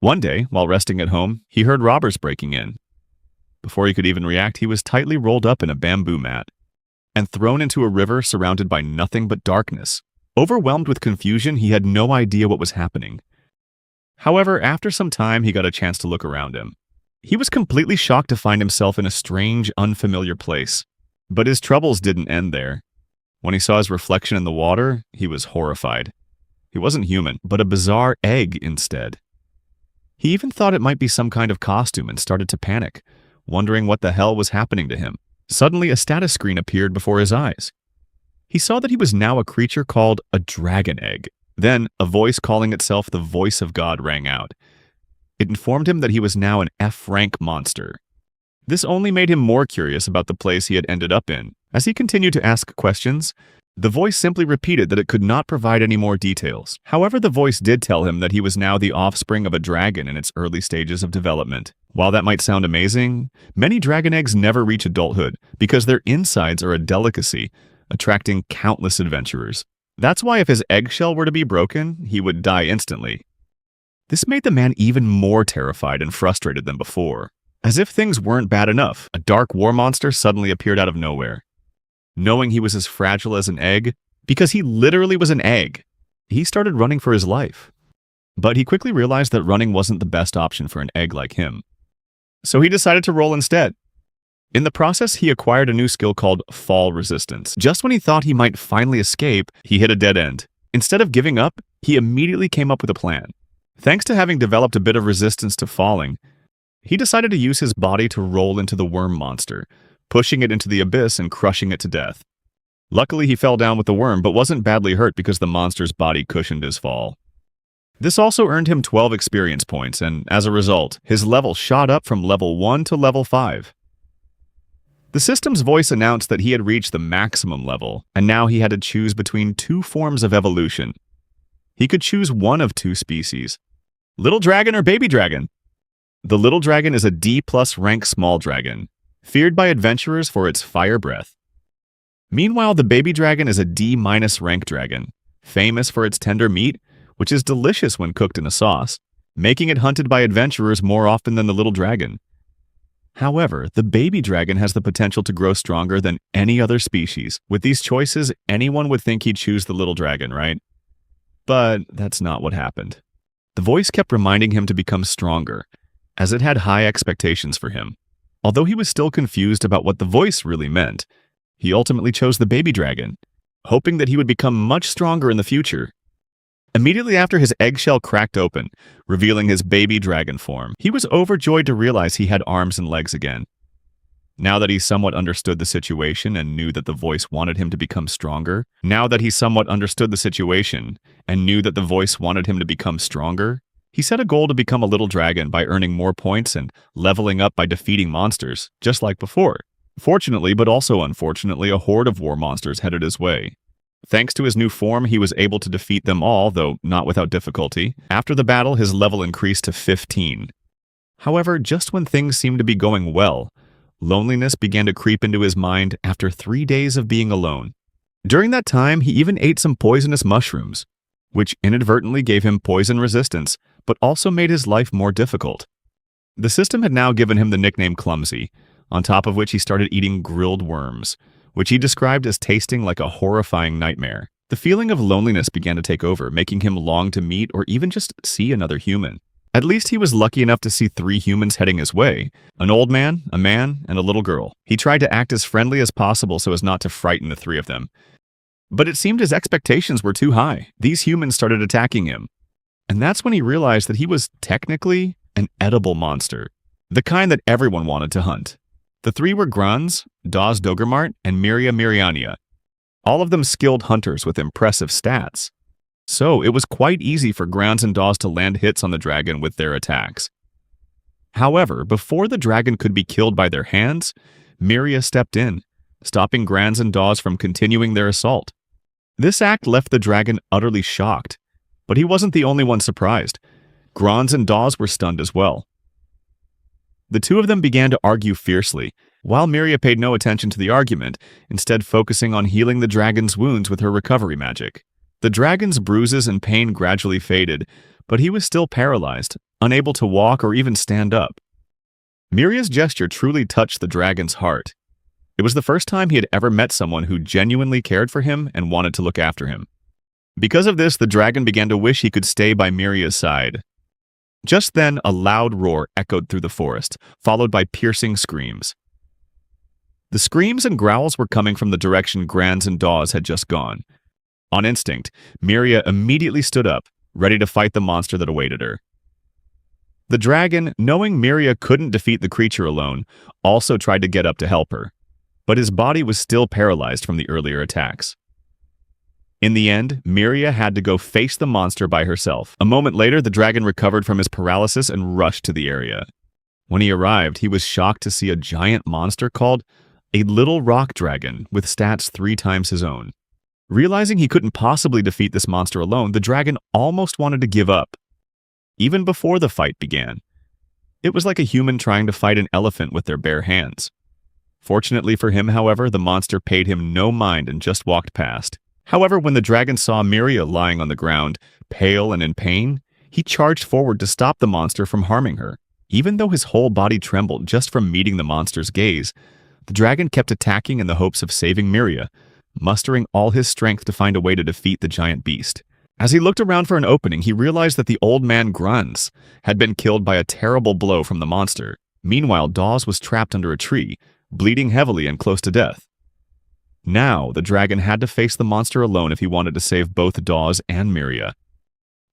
One day, while resting at home, he heard robbers breaking in. Before he could even react, he was tightly rolled up in a bamboo mat and thrown into a river surrounded by nothing but darkness. Overwhelmed with confusion, he had no idea what was happening. However, after some time, he got a chance to look around him. He was completely shocked to find himself in a strange, unfamiliar place. But his troubles didn't end there. When he saw his reflection in the water, he was horrified. He wasn't human, but a bizarre egg instead. He even thought it might be some kind of costume and started to panic, wondering what the hell was happening to him. Suddenly, a status screen appeared before his eyes. He saw that he was now a creature called a dragon egg. Then, a voice calling itself the voice of God rang out. It informed him that he was now an F-rank monster. This only made him more curious about the place he had ended up in. As he continued to ask questions, the voice simply repeated that it could not provide any more details. However, the voice did tell him that he was now the offspring of a dragon in its early stages of development. While that might sound amazing, many dragon eggs never reach adulthood because their insides are a delicacy, attracting countless adventurers. That's why if his eggshell were to be broken, he would die instantly. This made the man even more terrified and frustrated than before. As if things weren't bad enough, a dark war monster suddenly appeared out of nowhere. Knowing he was as fragile as an egg, because he literally was an egg, he started running for his life. But he quickly realized that running wasn't the best option for an egg like him. So he decided to roll instead. In the process, he acquired a new skill called fall resistance. Just when he thought he might finally escape, he hit a dead end. Instead of giving up, he immediately came up with a plan. Thanks to having developed a bit of resistance to falling, he decided to use his body to roll into the worm monster, pushing it into the abyss and crushing it to death. Luckily, he fell down with the worm, but wasn't badly hurt because the monster's body cushioned his fall. This also earned him 12 experience points, and as a result, his level shot up from level 1 to level 5. The system's voice announced that he had reached the maximum level, and now he had to choose between two forms of evolution. He could choose one of two species, little dragon or baby dragon. The little dragon is a D+ rank small dragon, feared by adventurers for its fire breath. Meanwhile, the baby dragon is a D- rank dragon, famous for its tender meat, which is delicious when cooked in a sauce, making it hunted by adventurers more often than the little dragon. However, the baby dragon has the potential to grow stronger than any other species. With these choices, anyone would think he'd choose the little dragon, right? But that's not what happened. The voice kept reminding him to become stronger, as it had high expectations for him. Although he was still confused about what the voice really meant, he ultimately chose the baby dragon, hoping that he would become much stronger in the future. Immediately after his eggshell cracked open, revealing his baby dragon form, he was overjoyed to realize he had arms and legs again. Now that he somewhat understood the situation and knew that the voice wanted him to become stronger, he set a goal to become a little dragon by earning more points and leveling up by defeating monsters, just like before. Fortunately, but also unfortunately, a horde of war monsters headed his way. Thanks to his new form, he was able to defeat them all, though not without difficulty. After the battle, his level increased to 15. However, just when things seemed to be going well, loneliness began to creep into his mind after 3 days of being alone. During that time, he even ate some poisonous mushrooms, which inadvertently gave him poison resistance, but also made his life more difficult. The system had now given him the nickname Clumsy, on top of which he started eating grilled worms, which he described as tasting like a horrifying nightmare. The feeling of loneliness began to take over, making him long to meet or even just see another human. At least he was lucky enough to see 3 humans heading his way, an old man, a man, and a little girl. He tried to act as friendly as possible so as not to frighten the 3 of them. But it seemed his expectations were too high. These humans started attacking him. And that's when he realized that he was technically an edible monster, the kind that everyone wanted to hunt. The 3 were Grunz, Dawes Dogermart, and Miria Miriania, all of them skilled hunters with impressive stats. So it was quite easy for Grunz and Dawes to land hits on the dragon with their attacks. However, before the dragon could be killed by their hands, Miria stepped in, stopping Grunz and Dawes from continuing their assault. This act left the dragon utterly shocked, but he wasn't the only one surprised. Grunz and Dawes were stunned as well. The 2 of them began to argue fiercely, while Miria paid no attention to the argument, instead focusing on healing the dragon's wounds with her recovery magic. The dragon's bruises and pain gradually faded, but he was still paralyzed, unable to walk or even stand up. Miria's gesture truly touched the dragon's heart. It was the first time he had ever met someone who genuinely cared for him and wanted to look after him. Because of this, the dragon began to wish he could stay by Miria's side. Just then, a loud roar echoed through the forest, followed by piercing screams. The screams and growls were coming from the direction Grans and Dawes had just gone. On instinct, Miria immediately stood up, ready to fight the monster that awaited her. The dragon, knowing Miria couldn't defeat the creature alone, also tried to get up to help her, but his body was still paralyzed from the earlier attacks. In the end, Miria had to go face the monster by herself. A moment later, the dragon recovered from his paralysis and rushed to the area. When he arrived, he was shocked to see a giant monster called a little rock dragon with stats 3 times his own. Realizing he couldn't possibly defeat this monster alone, the dragon almost wanted to give up, even before the fight began. It was like a human trying to fight an elephant with their bare hands. Fortunately for him, however, the monster paid him no mind and just walked past. However, when the dragon saw Miria lying on the ground, pale and in pain, he charged forward to stop the monster from harming her. Even though his whole body trembled just from meeting the monster's gaze, the dragon kept attacking in the hopes of saving Miria, mustering all his strength to find a way to defeat the giant beast. As he looked around for an opening, he realized that the old man Grans had been killed by a terrible blow from the monster. Meanwhile, Dawes was trapped under a tree, bleeding heavily and close to death. Now, the dragon had to face the monster alone if he wanted to save both Dawes and Miria.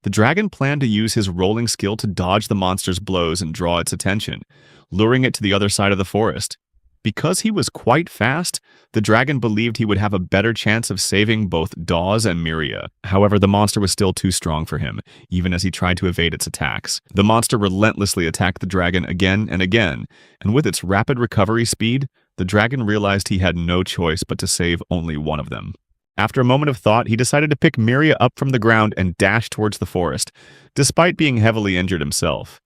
The dragon planned to use his rolling skill to dodge the monster's blows and draw its attention, luring it to the other side of the forest. Because he was quite fast, the dragon believed he would have a better chance of saving both Dawes and Miria. However, the monster was still too strong for him, even as he tried to evade its attacks. The monster relentlessly attacked the dragon again and again, and with its rapid recovery speed, the dragon realized he had no choice but to save only one of them. After a moment of thought, he decided to pick Miria up from the ground and dash towards the forest, despite being heavily injured himself.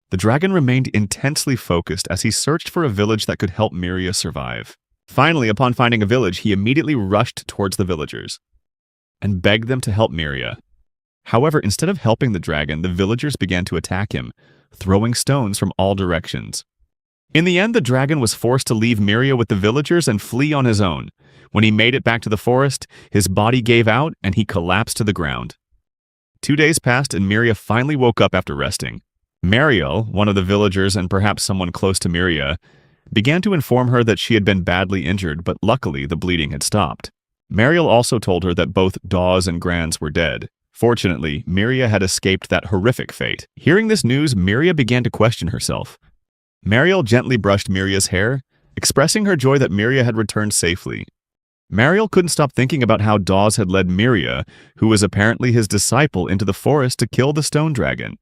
The dragon remained intensely focused as he searched for a village that could help Miria survive. Finally, upon finding a village, he immediately rushed towards the villagers and begged them to help Miria. However, instead of helping the dragon, the villagers began to attack him, throwing stones from all directions. In the end, the dragon was forced to leave Miria with the villagers and flee on his own. When he made it back to the forest, his body gave out and he collapsed to the ground. 2 days passed and Miria finally woke up after resting. Mariel, one of the villagers and perhaps someone close to Miria, began to inform her that she had been badly injured, but luckily the bleeding had stopped. Mariel also told her that both Dawes and Grans were dead. Fortunately, Miria had escaped that horrific fate. Hearing this news, Miria began to question herself. Mariel gently brushed Miria's hair, expressing her joy that Miria had returned safely. Mariel couldn't stop thinking about how Dawes had led Miria, who was apparently his disciple, into the forest to kill the stone dragon.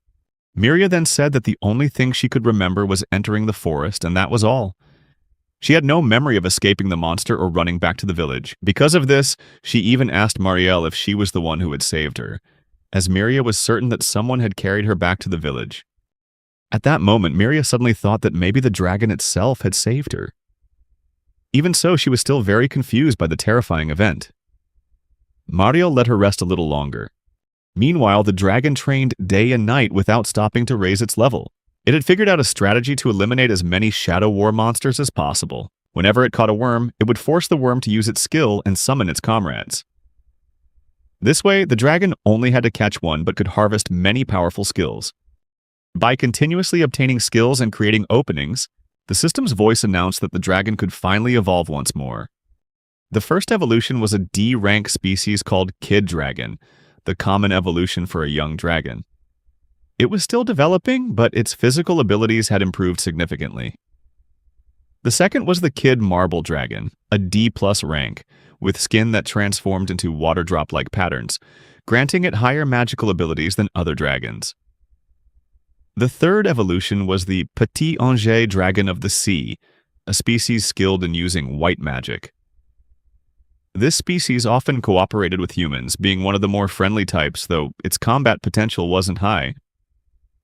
Miria then said that the only thing she could remember was entering the forest, and that was all. She had no memory of escaping the monster or running back to the village. Because of this, she even asked Mariel if she was the one who had saved her, as Miria was certain that someone had carried her back to the village. At that moment, Miria suddenly thought that maybe the dragon itself had saved her. Even so, she was still very confused by the terrifying event. Mariel let her rest a little longer. Meanwhile, the dragon trained day and night without stopping to raise its level. It had figured out a strategy to eliminate as many Shadow War monsters as possible. Whenever it caught a worm, it would force the worm to use its skill and summon its comrades. This way, the dragon only had to catch one but could harvest many powerful skills. By continuously obtaining skills and creating openings, the system's voice announced that the dragon could finally evolve once more. The first evolution was a D-rank species called Kid Dragon, the common evolution for a young dragon. It was still developing, but its physical abilities had improved significantly. The second was the Kid Marble Dragon, a D+ rank, with skin that transformed into water drop-like patterns, granting it higher magical abilities than other dragons. The third evolution was the Petit Ange Dragon of the Sea, a species skilled in using white magic. This species often cooperated with humans, being one of the more friendly types, though its combat potential wasn't high.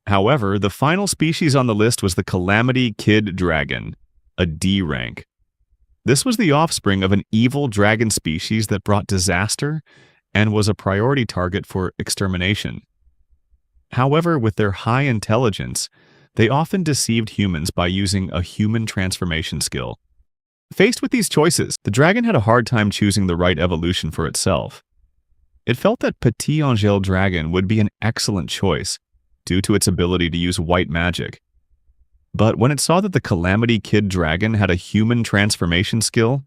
However, the final species on the list was the Calamity Kid Dragon, a D rank. This was the offspring of an evil dragon species that brought disaster and was a priority target for extermination. However, with their high intelligence, they often deceived humans by using a human transformation skill. Faced with these choices, the dragon had a hard time choosing the right evolution for itself. It felt that Petit Angel Dragon would be an excellent choice, due to its ability to use white magic. But when it saw that the Calamity Kid Dragon had a human transformation skill,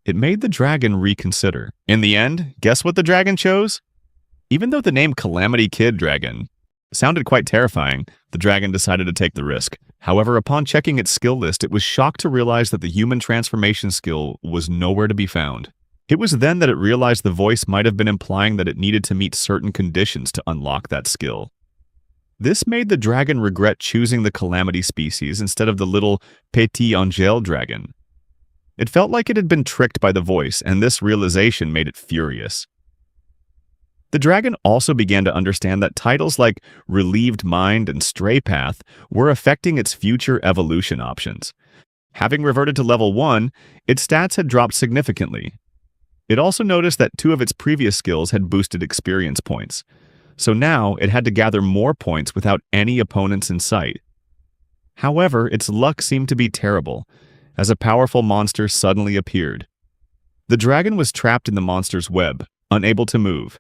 it made the dragon reconsider. In the end, guess what the dragon chose? Even though the name Calamity Kid Dragon sounded quite terrifying, the dragon decided to take the risk. However, upon checking its skill list, it was shocked to realize that the human transformation skill was nowhere to be found. It was then that it realized the voice might have been implying that it needed to meet certain conditions to unlock that skill. This made the dragon regret choosing the Calamity species instead of the little Petit Angel Dragon. It felt like it had been tricked by the voice, and this realization made it furious. The dragon also began to understand that titles like Relieved Mind and Stray Path were affecting its future evolution options. Having reverted to level 1, its stats had dropped significantly. It also noticed that 2 of its previous skills had boosted experience points, so now it had to gather more points without any opponents in sight. However, its luck seemed to be terrible, as a powerful monster suddenly appeared. The dragon was trapped in the monster's web, unable to move.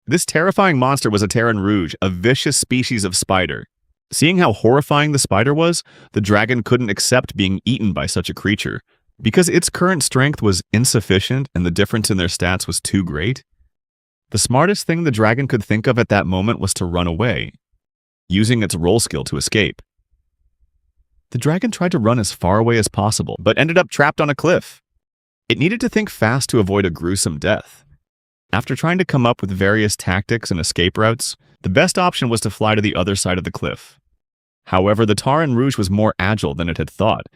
This terrifying monster was a Terran Rouge, a vicious species of spider. Seeing how horrifying the spider was, the dragon couldn't accept being eaten by such a creature. Because its current strength was insufficient and the difference in their stats was too great, the smartest thing the dragon could think of at that moment was to run away, using its roll skill to escape. The dragon tried to run as far away as possible, but ended up trapped on a cliff. It needed to think fast to avoid a gruesome death. After trying to come up with various tactics and escape routes, the best option was to fly to the other side of the cliff. However, the Terran Rouge was more agile than it had thought,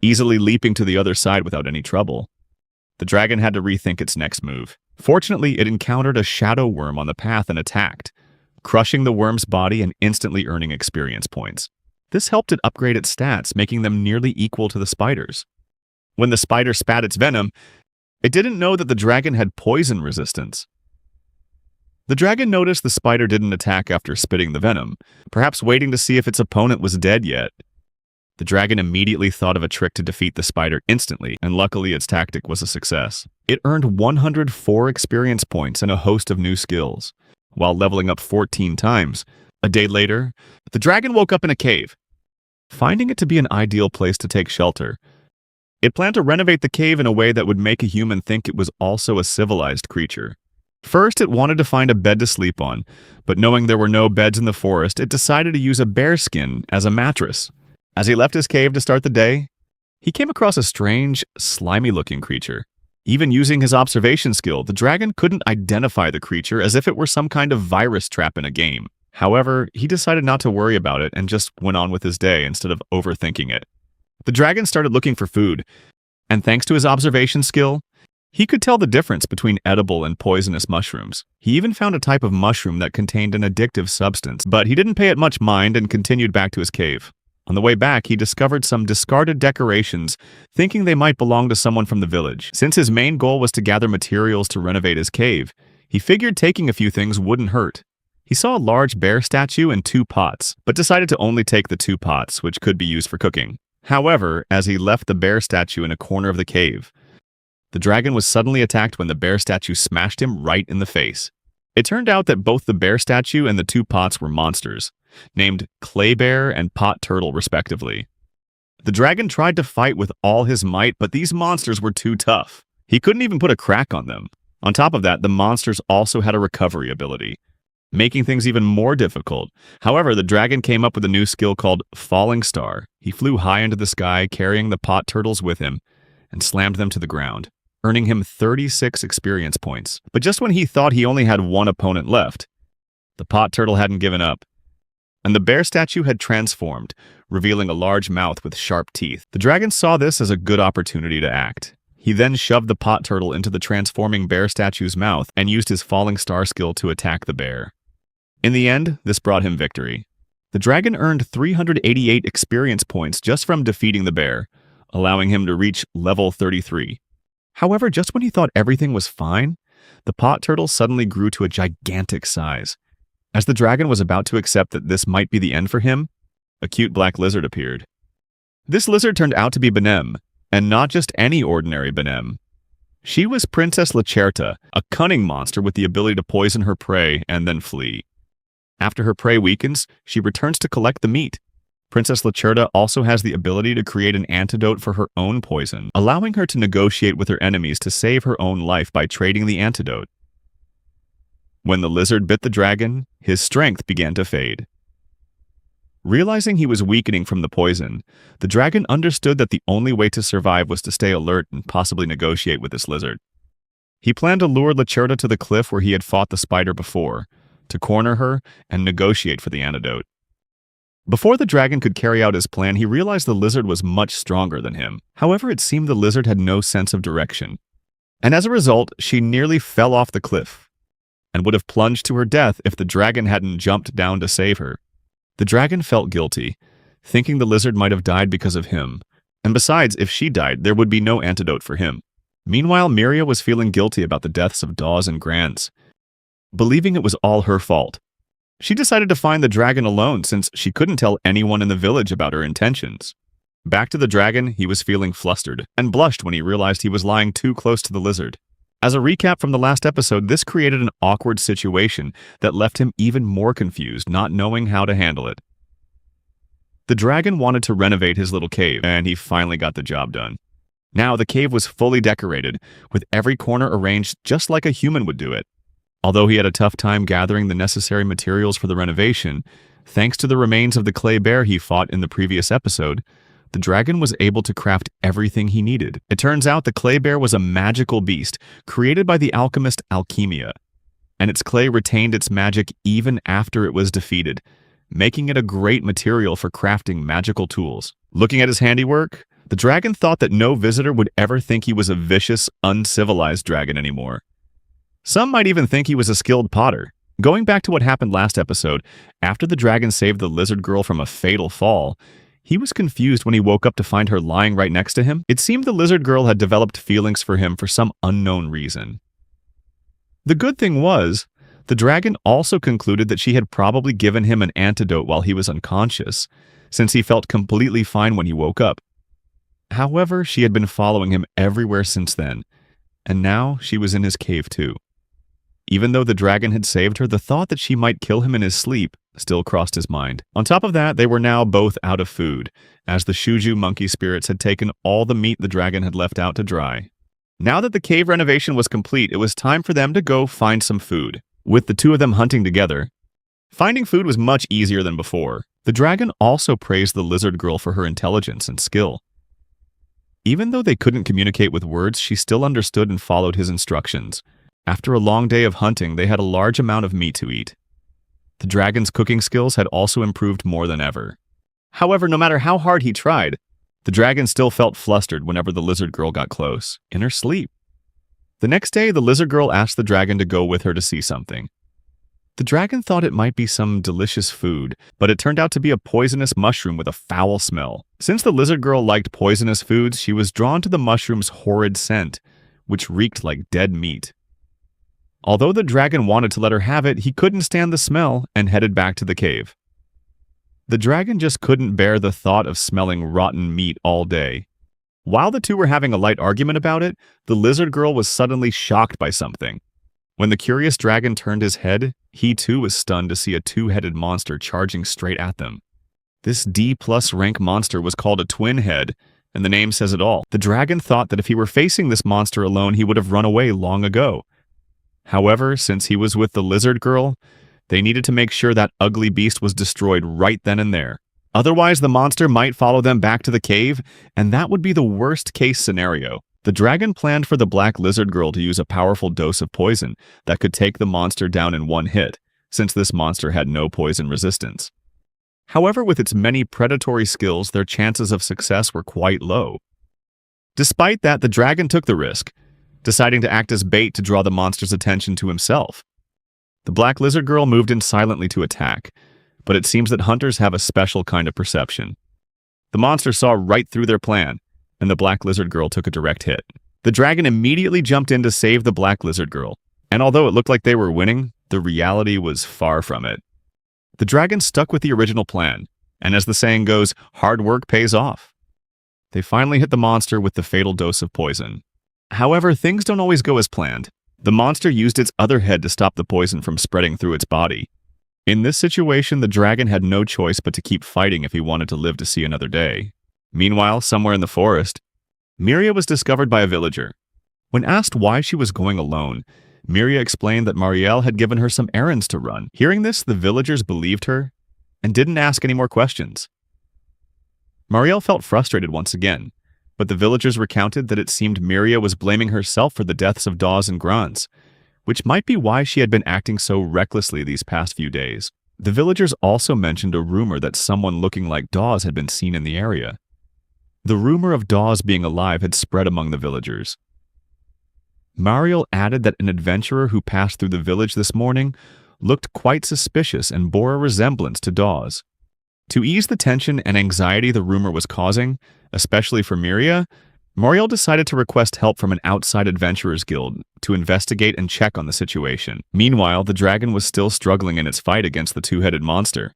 easily leaping to the other side without any trouble. The dragon had to rethink its next move. Fortunately, it encountered a shadow worm on the path and attacked, crushing the worm's body and instantly earning experience points. This helped it upgrade its stats, making them nearly equal to the spider's. When the spider spat its venom, it didn't know that the dragon had poison resistance. The dragon noticed the spider didn't attack after spitting the venom, perhaps waiting to see if its opponent was dead yet. The dragon immediately thought of a trick to defeat the spider instantly, and luckily its tactic was a success. It earned 104 experience points and a host of new skills, while leveling up 14 times. A day later, the dragon woke up in a cave. Finding it to be an ideal place to take shelter, it planned to renovate the cave in a way that would make a human think it was also a civilized creature. First, it wanted to find a bed to sleep on, but knowing there were no beds in the forest, it decided to use a bear skin as a mattress. As he left his cave to start the day, he came across a strange, slimy-looking creature. Even using his observation skill, the dragon couldn't identify the creature as if it were some kind of virus trap in a game. However, he decided not to worry about it and just went on with his day instead of overthinking it. The dragon started looking for food, and thanks to his observation skill, he could tell the difference between edible and poisonous mushrooms. He even found a type of mushroom that contained an addictive substance, but he didn't pay it much mind and continued back to his cave. On the way back, he discovered some discarded decorations, thinking they might belong to someone from the village. Since his main goal was to gather materials to renovate his cave, he figured taking a few things wouldn't hurt. He saw a large bear statue and 2 pots, but decided to only take the 2 pots, which could be used for cooking. However, as he left the bear statue in a corner of the cave, the dragon was suddenly attacked when the bear statue smashed him right in the face. It turned out that both the bear statue and the 2 pots were monsters, named Clay Bear and Pot Turtle respectively. The dragon tried to fight with all his might, but these monsters were too tough. He couldn't even put a crack on them. On top of that, the monsters also had a recovery ability, making things even more difficult. However, the dragon came up with a new skill called Falling Star. He flew high into the sky, carrying the pot turtles with him, and slammed them to the ground, earning him 36 experience points. But just when he thought he only had one opponent left, the pot turtle hadn't given up, and the bear statue had transformed, revealing a large mouth with sharp teeth. The dragon saw this as a good opportunity to act. He then shoved the pot turtle into the transforming bear statue's mouth and used his Falling Star skill to attack the bear. In the end, this brought him victory. The dragon earned 388 experience points just from defeating the bear, allowing him to reach level 33. However, just when he thought everything was fine, the pot turtle suddenly grew to a gigantic size. As the dragon was about to accept that this might be the end for him, a cute black lizard appeared. This lizard turned out to be Benem, and not just any ordinary Benem. She was Princess Lacerta, a cunning monster with the ability to poison her prey and then flee. After her prey weakens, she returns to collect the meat. Princess Lacerta also has the ability to create an antidote for her own poison, allowing her to negotiate with her enemies to save her own life by trading the antidote. When the lizard bit the dragon, his strength began to fade. Realizing he was weakening from the poison, the dragon understood that the only way to survive was to stay alert and possibly negotiate with this lizard. He planned to lure Lacerta to the cliff where he had fought the spider before, to corner her and negotiate for the antidote. Before the dragon could carry out his plan, he realized the lizard was much stronger than him. However, it seemed the lizard had no sense of direction. And as a result, she nearly fell off the cliff, and would have plunged to her death if the dragon hadn't jumped down to save her. The dragon felt guilty, thinking the lizard might have died because of him. And besides, if she died, there would be no antidote for him. Meanwhile, Miria was feeling guilty about the deaths of Dawes and Grants, believing it was all her fault. She decided to find the dragon alone since she couldn't tell anyone in the village about her intentions. Back to the dragon, he was feeling flustered and blushed when he realized he was lying too close to the lizard. As a recap from the last episode, this created an awkward situation that left him even more confused, not knowing how to handle it. The dragon wanted to renovate his little cave, and he finally got the job done. Now the cave was fully decorated, with every corner arranged just like a human would do it. Although he had a tough time gathering the necessary materials for the renovation, thanks to the remains of the clay bear he fought in the previous episode, the dragon was able to craft everything he needed. It turns out the clay bear was a magical beast created by the alchemist Alchemia, and its clay retained its magic even after it was defeated, making it a great material for crafting magical tools. Looking at his handiwork, the dragon thought that no visitor would ever think he was a vicious, uncivilized dragon anymore. Some might even think he was a skilled potter. Going back to what happened last episode, after the dragon saved the lizard girl from a fatal fall, he was confused when he woke up to find her lying right next to him. It seemed the lizard girl had developed feelings for him for some unknown reason. The good thing was, the dragon also concluded that she had probably given him an antidote while he was unconscious, since he felt completely fine when he woke up. However, she had been following him everywhere since then, and now she was in his cave too. Even though the dragon had saved her, the thought that she might kill him in his sleep still crossed his mind. On top of that, they were now both out of food, as the Shuju monkey spirits had taken all the meat the dragon had left out to dry. Now that the cave renovation was complete, it was time for them to go find some food. With the two of them hunting together, finding food was much easier than before. The dragon also praised the lizard girl for her intelligence and skill. Even though they couldn't communicate with words, she still understood and followed his instructions. After a long day of hunting, they had a large amount of meat to eat. The dragon's cooking skills had also improved more than ever. However, no matter how hard he tried, the dragon still felt flustered whenever the lizard girl got close, in her sleep. The next day, the lizard girl asked the dragon to go with her to see something. The dragon thought it might be some delicious food, but it turned out to be a poisonous mushroom with a foul smell. Since the lizard girl liked poisonous foods, she was drawn to the mushroom's horrid scent, which reeked like dead meat. Although the dragon wanted to let her have it, he couldn't stand the smell and headed back to the cave. The dragon just couldn't bear the thought of smelling rotten meat all day. While the two were having a light argument about it, the lizard girl was suddenly shocked by something. When the curious dragon turned his head, he too was stunned to see a two-headed monster charging straight at them. This D+ rank monster was called a twin head, and the name says it all. The dragon thought that if he were facing this monster alone, he would have run away long ago. However, since he was with the lizard girl, they needed to make sure that ugly beast was destroyed right then and there. Otherwise, the monster might follow them back to the cave, and that would be the worst-case scenario. The dragon planned for the black lizard girl to use a powerful dose of poison that could take the monster down in one hit, since this monster had no poison resistance. However, with its many predatory skills, their chances of success were quite low. Despite that, the dragon took the risk, deciding to act as bait to draw the monster's attention to himself. The black lizard girl moved in silently to attack, but it seems that hunters have a special kind of perception. The monster saw right through their plan, and the black lizard girl took a direct hit. The dragon immediately jumped in to save the black lizard girl, and although it looked like they were winning, The reality was far from it. The dragon stuck with the original plan, and as the saying goes, hard work pays off. They finally hit the monster with the fatal dose of poison. However, things don't always go as planned. The monster used its other head to stop the poison from spreading through its body. In this situation, the dragon had no choice but to keep fighting if he wanted to live to see another day. Meanwhile, somewhere in the forest, Miria was discovered by a villager. When asked why she was going alone, Miria explained that Marielle had given her some errands to run. Hearing this, the villagers believed her and didn't ask any more questions. Marielle felt frustrated once again, but the villagers recounted that it seemed Miria was blaming herself for the deaths of Dawes and Grunts, which might be why she had been acting so recklessly these past few days. The villagers also mentioned a rumor that someone looking like Dawes had been seen in the area. The rumor of Dawes being alive had spread among the villagers. Marielle added that an adventurer who passed through the village this morning looked quite suspicious and bore a resemblance to Dawes. To ease the tension and anxiety the rumor was causing, especially for Miria, Marielle decided to request help from an outside adventurers guild to investigate and check on the situation. Meanwhile, the dragon was still struggling in its fight against the two-headed monster.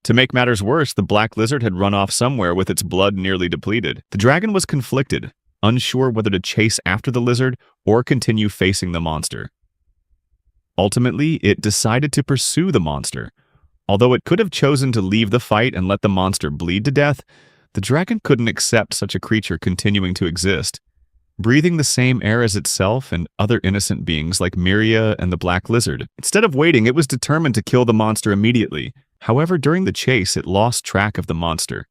To make matters worse, the black lizard had run off somewhere with its blood nearly depleted. The dragon was conflicted, unsure whether to chase after the lizard or continue facing the monster. Ultimately, it decided to pursue the monster. Although it could have chosen to leave the fight and let the monster bleed to death, the dragon couldn't accept such a creature continuing to exist, breathing the same air as itself and other innocent beings like Miria and the black lizard. Instead of waiting, it was determined to kill the monster immediately. However, during the chase, it lost track of the monster.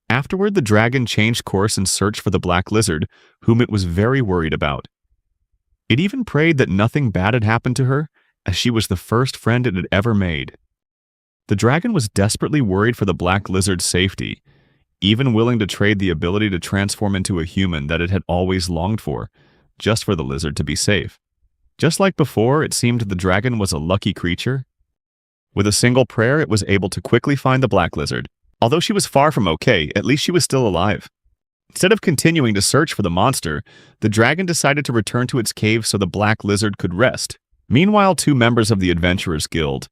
Afterward, the dragon changed course and searched for the black lizard, whom it was very worried about. It even prayed that nothing bad had happened to her, as she was the first friend it had ever made. The dragon was desperately worried for the black lizard's safety, even willing to trade the ability to transform into a human that it had always longed for, just for the lizard to be safe. Just like before, it seemed the dragon was a lucky creature. With a single prayer, it was able to quickly find the black lizard. Although she was far from okay, at least she was still alive. Instead of continuing to search for the monster, the dragon decided to return to its cave so the black lizard could rest. Meanwhile, two members of the Adventurers Guild,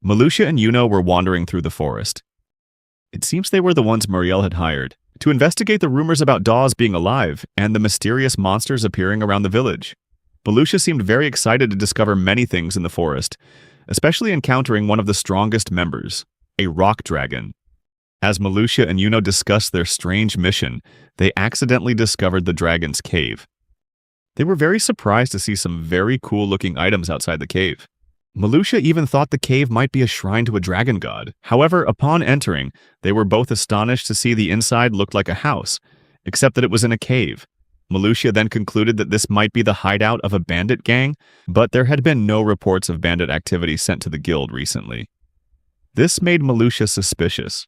Malusia and Yuno, were wandering through the forest. It seems they were the ones Marielle had hired to investigate the rumors about Dawes being alive and the mysterious monsters appearing around the village. Malusia seemed very excited to discover many things in the forest, especially encountering one of the strongest members, a rock dragon. As Malusia and Yuno discussed their strange mission, they accidentally discovered the dragon's cave. They were very surprised to see some very cool-looking items outside the cave. Malusia even thought the cave might be a shrine to a dragon god. However, upon entering, they were both astonished to see the inside looked like a house, except that it was in a cave. Malusia then concluded that this might be the hideout of a bandit gang, but there had been no reports of bandit activity sent to the guild recently. This made Malusia suspicious.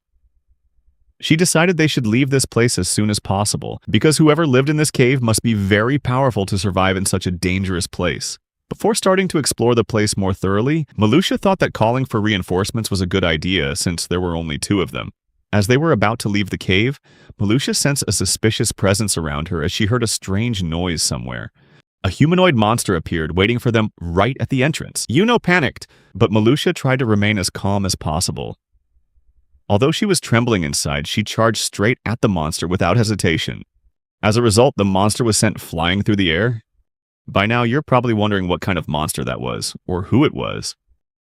She decided they should leave this place as soon as possible, because whoever lived in this cave must be very powerful to survive in such a dangerous place. Before starting to explore the place more thoroughly, Malusia thought that calling for reinforcements was a good idea since there were only two of them. As they were about to leave the cave, Malusia sensed a suspicious presence around her as she heard a strange noise somewhere. A humanoid monster appeared, waiting for them right at the entrance. Yuno panicked, but Malusia tried to remain as calm as possible. Although she was trembling inside, she charged straight at the monster without hesitation. As a result, the monster was sent flying through the air. By now, you're probably wondering what kind of monster that was, or who it was.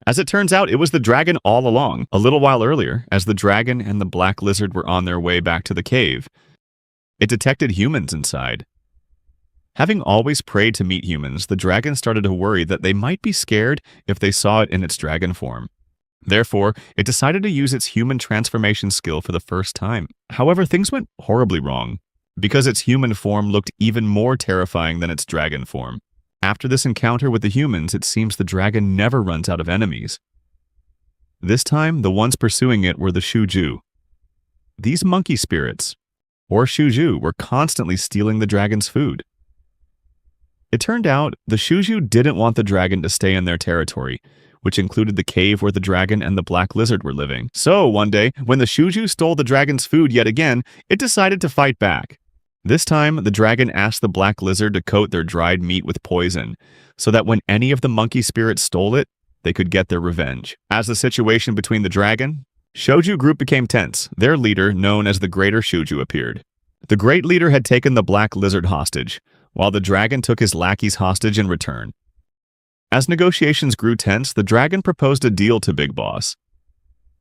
As it turns out, it was the dragon all along. A little while earlier, as the dragon and the black lizard were on their way back to the cave, it detected humans inside. Having always prayed to meet humans, the dragon started to worry that they might be scared if they saw it in its dragon form. Therefore, it decided to use its human transformation skill for the first time. However, things went horribly wrong, because its human form looked even more terrifying than its dragon form. After this encounter with the humans, it seems the dragon never runs out of enemies. This time, the ones pursuing it were the Shuju. These monkey spirits, or Shuju, were constantly stealing the dragon's food. It turned out, the Shuju didn't want the dragon to stay in their territory, which included the cave where the dragon and the black lizard were living. So, one day, when the Shuju stole the dragon's food yet again, it decided to fight back. This time, the dragon asked the black lizard to coat their dried meat with poison, so that when any of the monkey spirits stole it, they could get their revenge. As the situation between the dragon, Shouju group became tense, their leader, known as the Greater Shouju, appeared. The great leader had taken the black lizard hostage, while the dragon took his lackeys hostage in return. As negotiations grew tense, the dragon proposed a deal to Big Boss.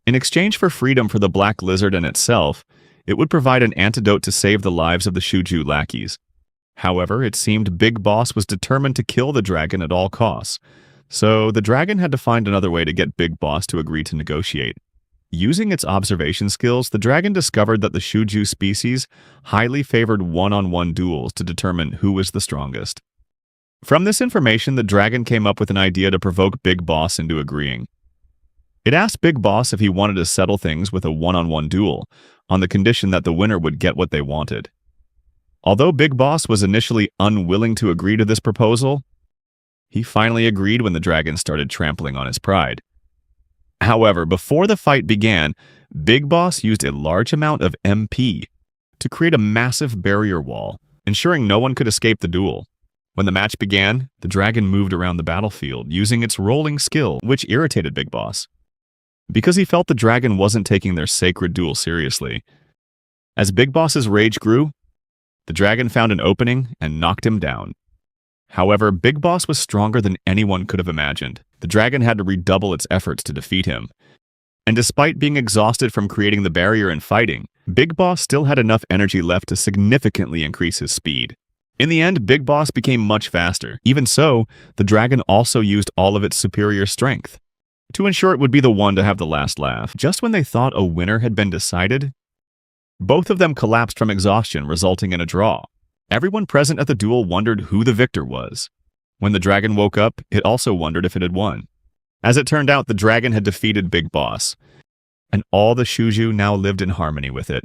In exchange for freedom for the black lizard and itself, it would provide an antidote to save the lives of the Shouju lackeys. However, it seemed Big Boss was determined to kill the dragon at all costs, so the dragon had to find another way to get Big Boss to agree to negotiate. Using its observation skills, the dragon discovered that the Shouju species highly favored one-on-one duels to determine who was the strongest. From this information, the dragon came up with an idea to provoke Big Boss into agreeing. It asked Big Boss if he wanted to settle things with a one-on-one duel, on the condition that the winner would get what they wanted. Although Big Boss was initially unwilling to agree to this proposal, he finally agreed when the dragon started trampling on his pride. However, before the fight began, Big Boss used a large amount of MP to create a massive barrier wall, ensuring no one could escape the duel. When the match began, the dragon moved around the battlefield using its rolling skill, which irritated Big Boss, because he felt the dragon wasn't taking their sacred duel seriously. As Big Boss's rage grew, the dragon found an opening and knocked him down. However, Big Boss was stronger than anyone could have imagined. The dragon had to redouble its efforts to defeat him. And despite being exhausted from creating the barrier and fighting, Big Boss still had enough energy left to significantly increase his speed. In the end, Big Boss became much faster. Even so, the dragon also used all of its superior strength to ensure it would be the one to have the last laugh. Just when they thought a winner had been decided, both of them collapsed from exhaustion, resulting in a draw. Everyone present at the duel wondered who the victor was. When the dragon woke up, it also wondered if it had won. As it turned out, the dragon had defeated Big Boss, and all the Shouju now lived in harmony with it.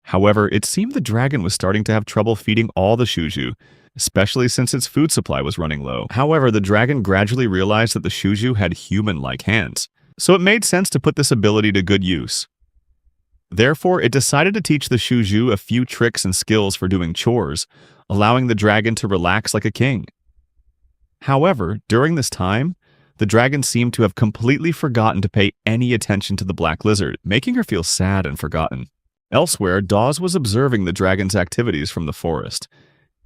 However, it seemed the dragon was starting to have trouble feeding all the Shouju, especially since its food supply was running low. However, the dragon gradually realized that the Shouju had human-like hands, so it made sense to put this ability to good use. Therefore, it decided to teach the Shouju a few tricks and skills for doing chores, allowing the dragon to relax like a king. However, during this time, the dragon seemed to have completely forgotten to pay any attention to the black lizard, making her feel sad and forgotten. Elsewhere, Dawes was observing the dragon's activities from the forest.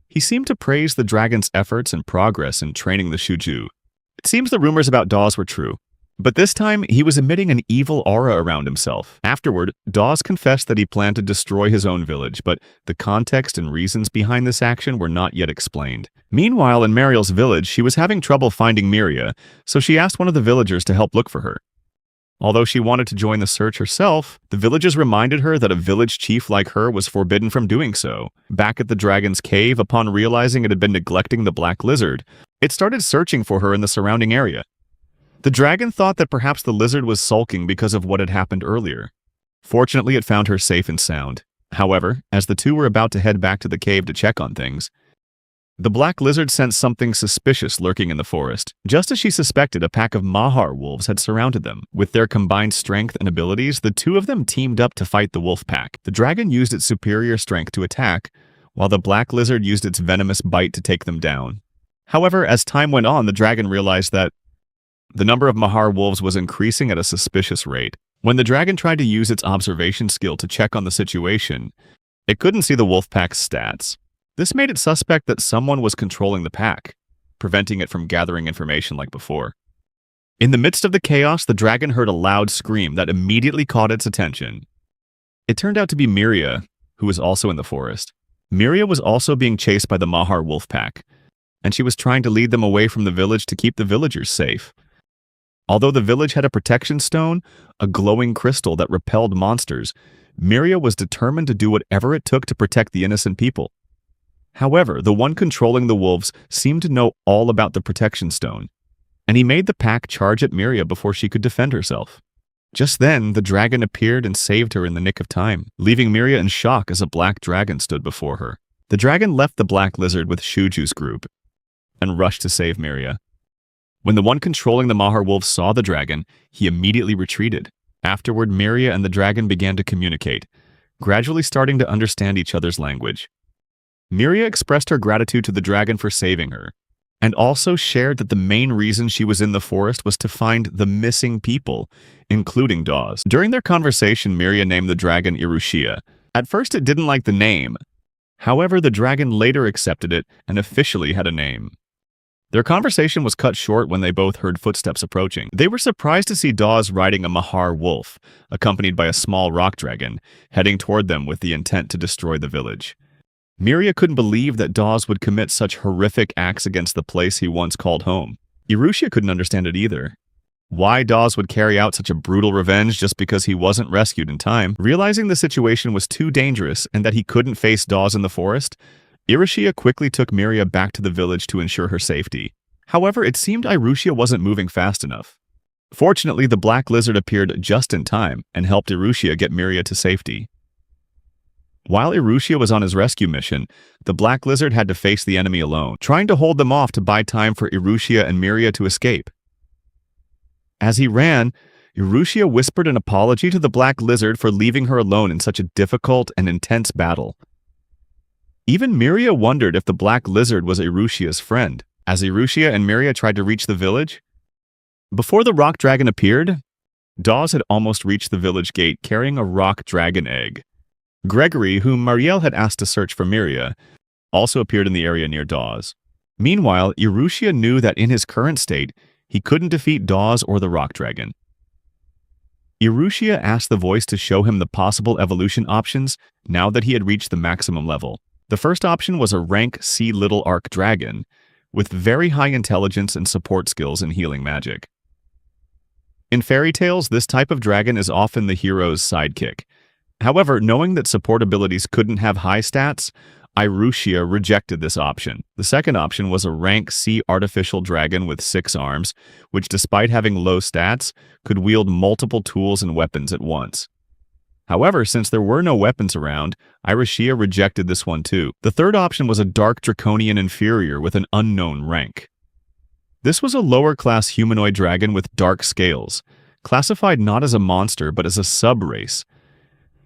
He seemed to praise the dragon's efforts and progress in training the Shouju. It seems the rumors about Dawes were true, but this time he was emitting an evil aura around himself. Afterward, Dawes confessed that he planned to destroy his own village, but the context and reasons behind this action were not yet explained. Meanwhile, in Mariel's village, she was having trouble finding Miria, so she asked one of the villagers to help look for her. Although she wanted to join the search herself, the villagers reminded her that a village chief like her was forbidden from doing so. Back at the dragon's cave, upon realizing it had been neglecting the black lizard, it started searching for her in the surrounding area. The dragon thought that perhaps the lizard was sulking because of what had happened earlier. Fortunately, it found her safe and sound. However, as the two were about to head back to the cave to check on things, the black lizard sensed something suspicious lurking in the forest. Just as she suspected, a pack of Mahar wolves had surrounded them. With their combined strength and abilities, the two of them teamed up to fight the wolf pack. The dragon used its superior strength to attack, while the black lizard used its venomous bite to take them down. However, as time went on, the dragon realized that the number of Mahar wolves was increasing at a suspicious rate. When the dragon tried to use its observation skill to check on the situation, it couldn't see the wolf pack's stats. This made it suspect that someone was controlling the pack, preventing it from gathering information like before. In the midst of the chaos, the dragon heard a loud scream that immediately caught its attention. It turned out to be Miria, who was also in the forest. Miria was also being chased by the Mahar wolf pack, and she was trying to lead them away from the village to keep the villagers safe. Although the village had a protection stone, a glowing crystal that repelled monsters, Miria was determined to do whatever it took to protect the innocent people. However, the one controlling the wolves seemed to know all about the protection stone, and he made the pack charge at Miria before she could defend herself. Just then, the dragon appeared and saved her in the nick of time, leaving Miria in shock as a black dragon stood before her. The dragon left the black lizard with Shuju's group and rushed to save Miria. When the one controlling the Mahar wolves saw the dragon, he immediately retreated. Afterward, Miria and the dragon began to communicate, gradually starting to understand each other's language. Miria expressed her gratitude to the dragon for saving her, and also shared that the main reason she was in the forest was to find the missing people, including Dawes. During their conversation, Miria named the dragon Irushia. At first, it didn't like the name. However, the dragon later accepted it and officially had a name. Their conversation was cut short when they both heard footsteps approaching. They were surprised to see Dawes riding a Mahar wolf, accompanied by a small rock dragon, heading toward them with the intent to destroy the village. Miria couldn't believe that Dawes would commit such horrific acts against the place he once called home. Irushia couldn't understand it either. Why Dawes would carry out such a brutal revenge just because he wasn't rescued in time. Realizing the situation was too dangerous and that he couldn't face Dawes in the forest, Irushia quickly took Miria back to the village to ensure her safety. However, it seemed Irushia wasn't moving fast enough. Fortunately, the black lizard appeared just in time and helped Irushia get Miria to safety. While Irushia was on his rescue mission, the black lizard had to face the enemy alone, trying to hold them off to buy time for Irushia and Miria to escape. As he ran, Irushia whispered an apology to the black lizard for leaving her alone in such a difficult and intense battle. Even Miria wondered if the black lizard was Irushia's friend, as Irushia and Miria tried to reach the village. Before the rock dragon appeared, Dawes had almost reached the village gate carrying a rock dragon egg. Gregory, whom Marielle had asked to search for Miria, also appeared in the area near Dawes. Meanwhile, Irushia knew that in his current state, he couldn't defeat Dawes or the rock dragon. Irushia asked the voice to show him the possible evolution options now that he had reached the maximum level. The first option was a rank C little arc dragon, with very high intelligence and support skills in healing magic. In fairy tales, this type of dragon is often the hero's sidekick. However, knowing that support abilities couldn't have high stats, Irushia rejected this option. The second option was a rank C artificial dragon with 6 arms, which despite having low stats, could wield multiple tools and weapons at once. However, since there were no weapons around, Irushia rejected this one too. The third option was a dark draconian inferior with an unknown rank. This was a lower-class humanoid dragon with dark scales, classified not as a monster but as a sub-race.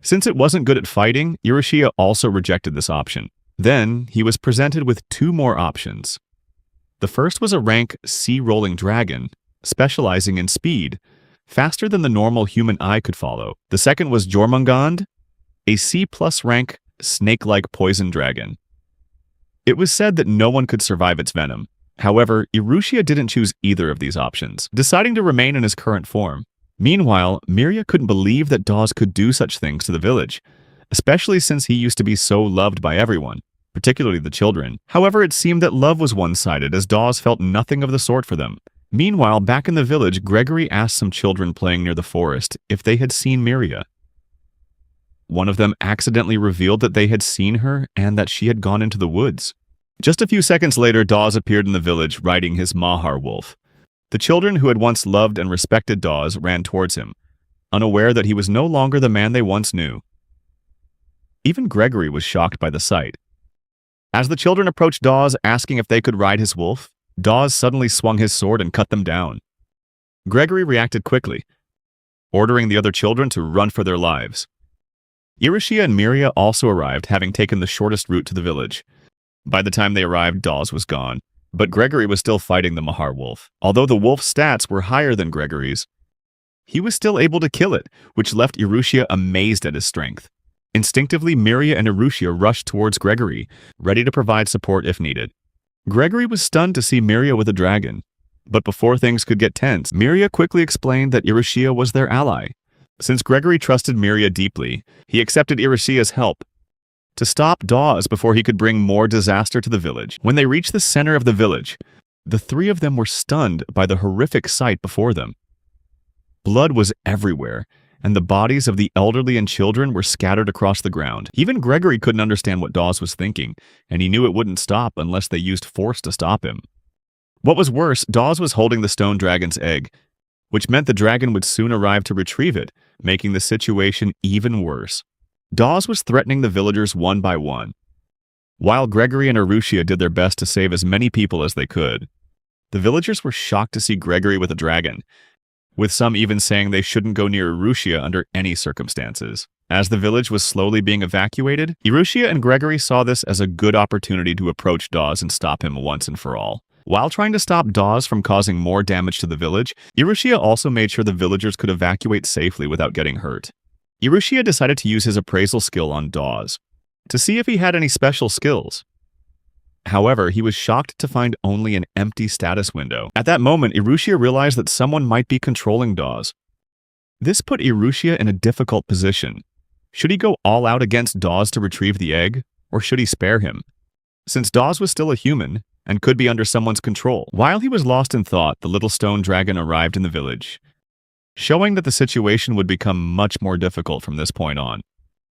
Since it wasn't good at fighting, Irushia also rejected this option. Then, he was presented with 2 more options. The first was a rank C rolling dragon, specializing in speed, faster than the normal human eye could follow. The second was Jormungand, a C+ rank snake-like poison dragon. It was said that no one could survive its venom. However, Irushia didn't choose either of these options, deciding to remain in his current form. Meanwhile, Miria couldn't believe that Dawes could do such things to the village, especially since he used to be so loved by everyone, particularly the children. However, it seemed that love was one-sided as Dawes felt nothing of the sort for them. Meanwhile, back in the village, Gregory asked some children playing near the forest if they had seen Miria. One of them accidentally revealed that they had seen her and that she had gone into the woods. Just a few seconds later, Dawes appeared in the village riding his Mahar wolf. The children who had once loved and respected Dawes ran towards him, unaware that he was no longer the man they once knew. Even Gregory was shocked by the sight. As the children approached Dawes asking if they could ride his wolf, Dawes suddenly swung his sword and cut them down. Gregory reacted quickly, ordering the other children to run for their lives. Irushia and Miria also arrived, having taken the shortest route to the village. By the time they arrived, Dawes was gone, but Gregory was still fighting the Mahar wolf. Although the wolf's stats were higher than Gregory's, he was still able to kill it, which left Irushia amazed at his strength. Instinctively, Miria and Irushia rushed towards Gregory, ready to provide support if needed. Gregory was stunned to see Miria with a dragon, but before things could get tense, Miria quickly explained that Irushia was their ally. Since Gregory trusted Miria deeply, he accepted Irushia's help to stop Dawes before he could bring more disaster to the village. When they reached the center of the village, the 3 of them were stunned by the horrific sight before them. Blood was everywhere, and the bodies of the elderly and children were scattered across the ground. Even Gregory couldn't understand what Dawes was thinking, and he knew it wouldn't stop unless they used force to stop him. What was worse, Dawes was holding the stone dragon's egg, which meant the dragon would soon arrive to retrieve it, making the situation even worse. Dawes was threatening the villagers one by one, while Gregory and Irushia did their best to save as many people as they could. The villagers were shocked to see Gregory with a dragon, with some even saying they shouldn't go near Irushia under any circumstances. As the village was slowly being evacuated, Irushia and Gregory saw this as a good opportunity to approach Dawes and stop him once and for all. While trying to stop Dawes from causing more damage to the village, Irushia also made sure the villagers could evacuate safely without getting hurt. Irushia decided to use his appraisal skill on Dawes to see if he had any special skills. However, he was shocked to find only an empty status window. At that moment, Irushia realized that someone might be controlling Dawes. This put Irushia in a difficult position. Should he go all out against Dawes to retrieve the egg, or should he spare him? Since Dawes was still a human, and could be under someone's control. While he was lost in thought, the little stone dragon arrived in the village, showing that the situation would become much more difficult from this point on.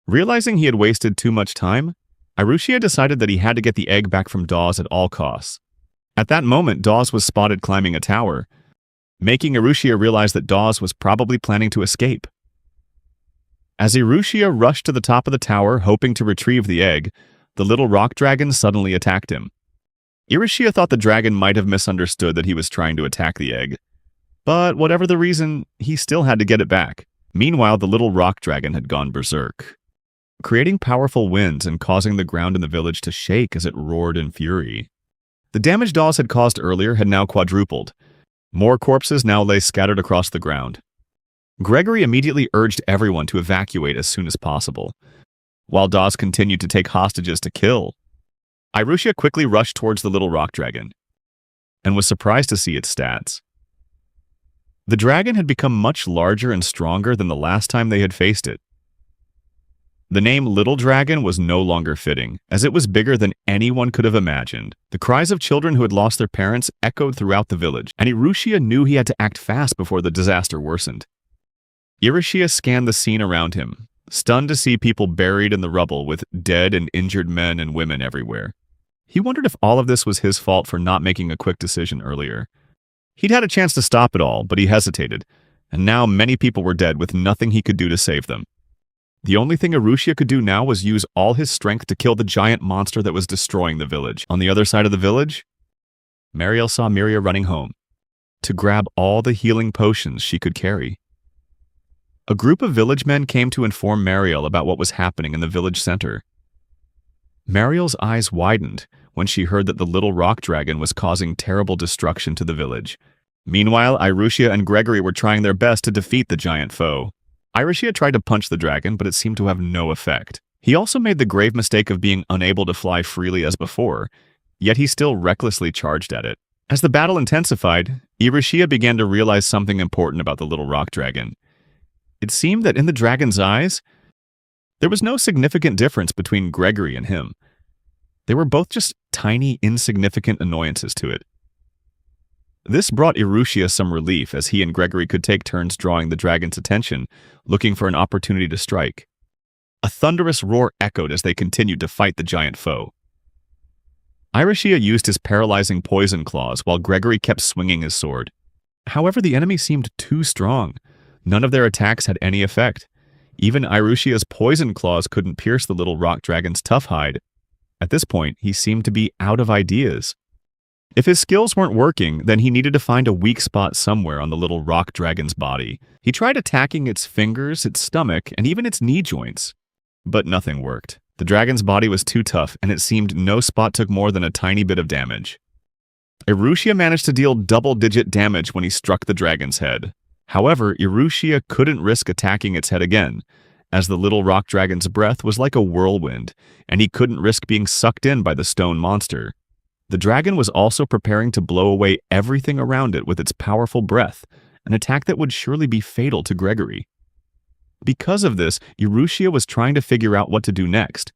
Realizing he had wasted too much time, Irushia decided that he had to get the egg back from Dawes at all costs. At that moment, Dawes was spotted climbing a tower, making Irushia realize that Dawes was probably planning to escape. As Irushia rushed to the top of the tower, hoping to retrieve the egg, the little rock dragon suddenly attacked him. Irushia thought the dragon might have misunderstood that he was trying to attack the egg, but whatever the reason, he still had to get it back. Meanwhile, the little rock dragon had gone berserk, creating powerful winds and causing the ground in the village to shake as it roared in fury. The damage Dawes had caused earlier had now quadrupled. More corpses now lay scattered across the ground. Gregory immediately urged everyone to evacuate as soon as possible, while Dawes continued to take hostages to kill. Irushia quickly rushed towards the little rock dragon, and was surprised to see its stats. The dragon had become much larger and stronger than the last time they had faced it. The name Little Dragon was no longer fitting, as it was bigger than anyone could have imagined. The cries of children who had lost their parents echoed throughout the village, and Irushia knew he had to act fast before the disaster worsened. Irushia scanned the scene around him, stunned to see people buried in the rubble with dead and injured men and women everywhere. He wondered if all of this was his fault for not making a quick decision earlier. He'd had a chance to stop it all, but he hesitated, and now many people were dead with nothing he could do to save them. The only thing Irushia could do now was use all his strength to kill the giant monster that was destroying the village. On the other side of the village, Mariel saw Miria running home to grab all the healing potions she could carry. A group of village men came to inform Mariel about what was happening in the village center. Mariel's eyes widened when she heard that the little rock dragon was causing terrible destruction to the village. Meanwhile, Irushia and Gregory were trying their best to defeat the giant foe. Irushia tried to punch the dragon, but it seemed to have no effect. He also made the grave mistake of being unable to fly freely as before, yet he still recklessly charged at it. As the battle intensified, Irushia began to realize something important about the little rock dragon. It seemed that in the dragon's eyes, there was no significant difference between Gregory and him. They were both just tiny, insignificant annoyances to it. This brought Irushia some relief, as he and Gregory could take turns drawing the dragon's attention, looking for an opportunity to strike. A thunderous roar echoed as they continued to fight the giant foe. Irushia used his paralyzing poison claws while Gregory kept swinging his sword. However, the enemy seemed too strong. None of their attacks had any effect. Even Irushia's poison claws couldn't pierce the little rock dragon's tough hide. At this point, he seemed to be out of ideas. If his skills weren't working, then he needed to find a weak spot somewhere on the little rock dragon's body. He tried attacking its fingers, its stomach, and even its knee joints. But nothing worked. The dragon's body was too tough, and it seemed no spot took more than a tiny bit of damage. Irushia managed to deal double-digit damage when he struck the dragon's head. However, Irushia couldn't risk attacking its head again, as the little rock dragon's breath was like a whirlwind, and he couldn't risk being sucked in by the stone monster. The dragon was also preparing to blow away everything around it with its powerful breath, an attack that would surely be fatal to Gregory. Because of this, Irushia was trying to figure out what to do next.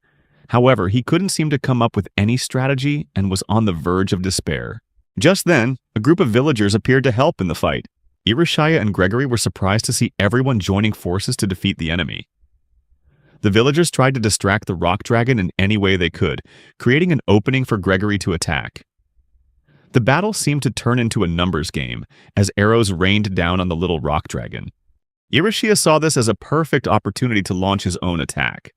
However, he couldn't seem to come up with any strategy and was on the verge of despair. Just then, a group of villagers appeared to help in the fight. Irushia and Gregory were surprised to see everyone joining forces to defeat the enemy. The villagers tried to distract the rock dragon in any way they could, creating an opening for Gregory to attack. The battle seemed to turn into a numbers game, as arrows rained down on the little rock dragon. Irushia saw this as a perfect opportunity to launch his own attack.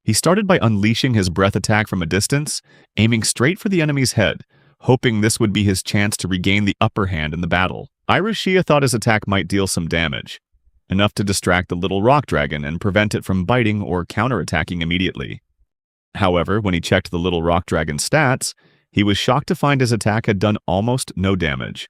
He started by unleashing his breath attack from a distance, aiming straight for the enemy's head, hoping this would be his chance to regain the upper hand in the battle. Irushia thought his attack might deal some damage. enough to distract the little rock dragon and prevent it from biting or counterattacking immediately. However, when he checked the little rock dragon's stats, he was shocked to find his attack had done almost no damage.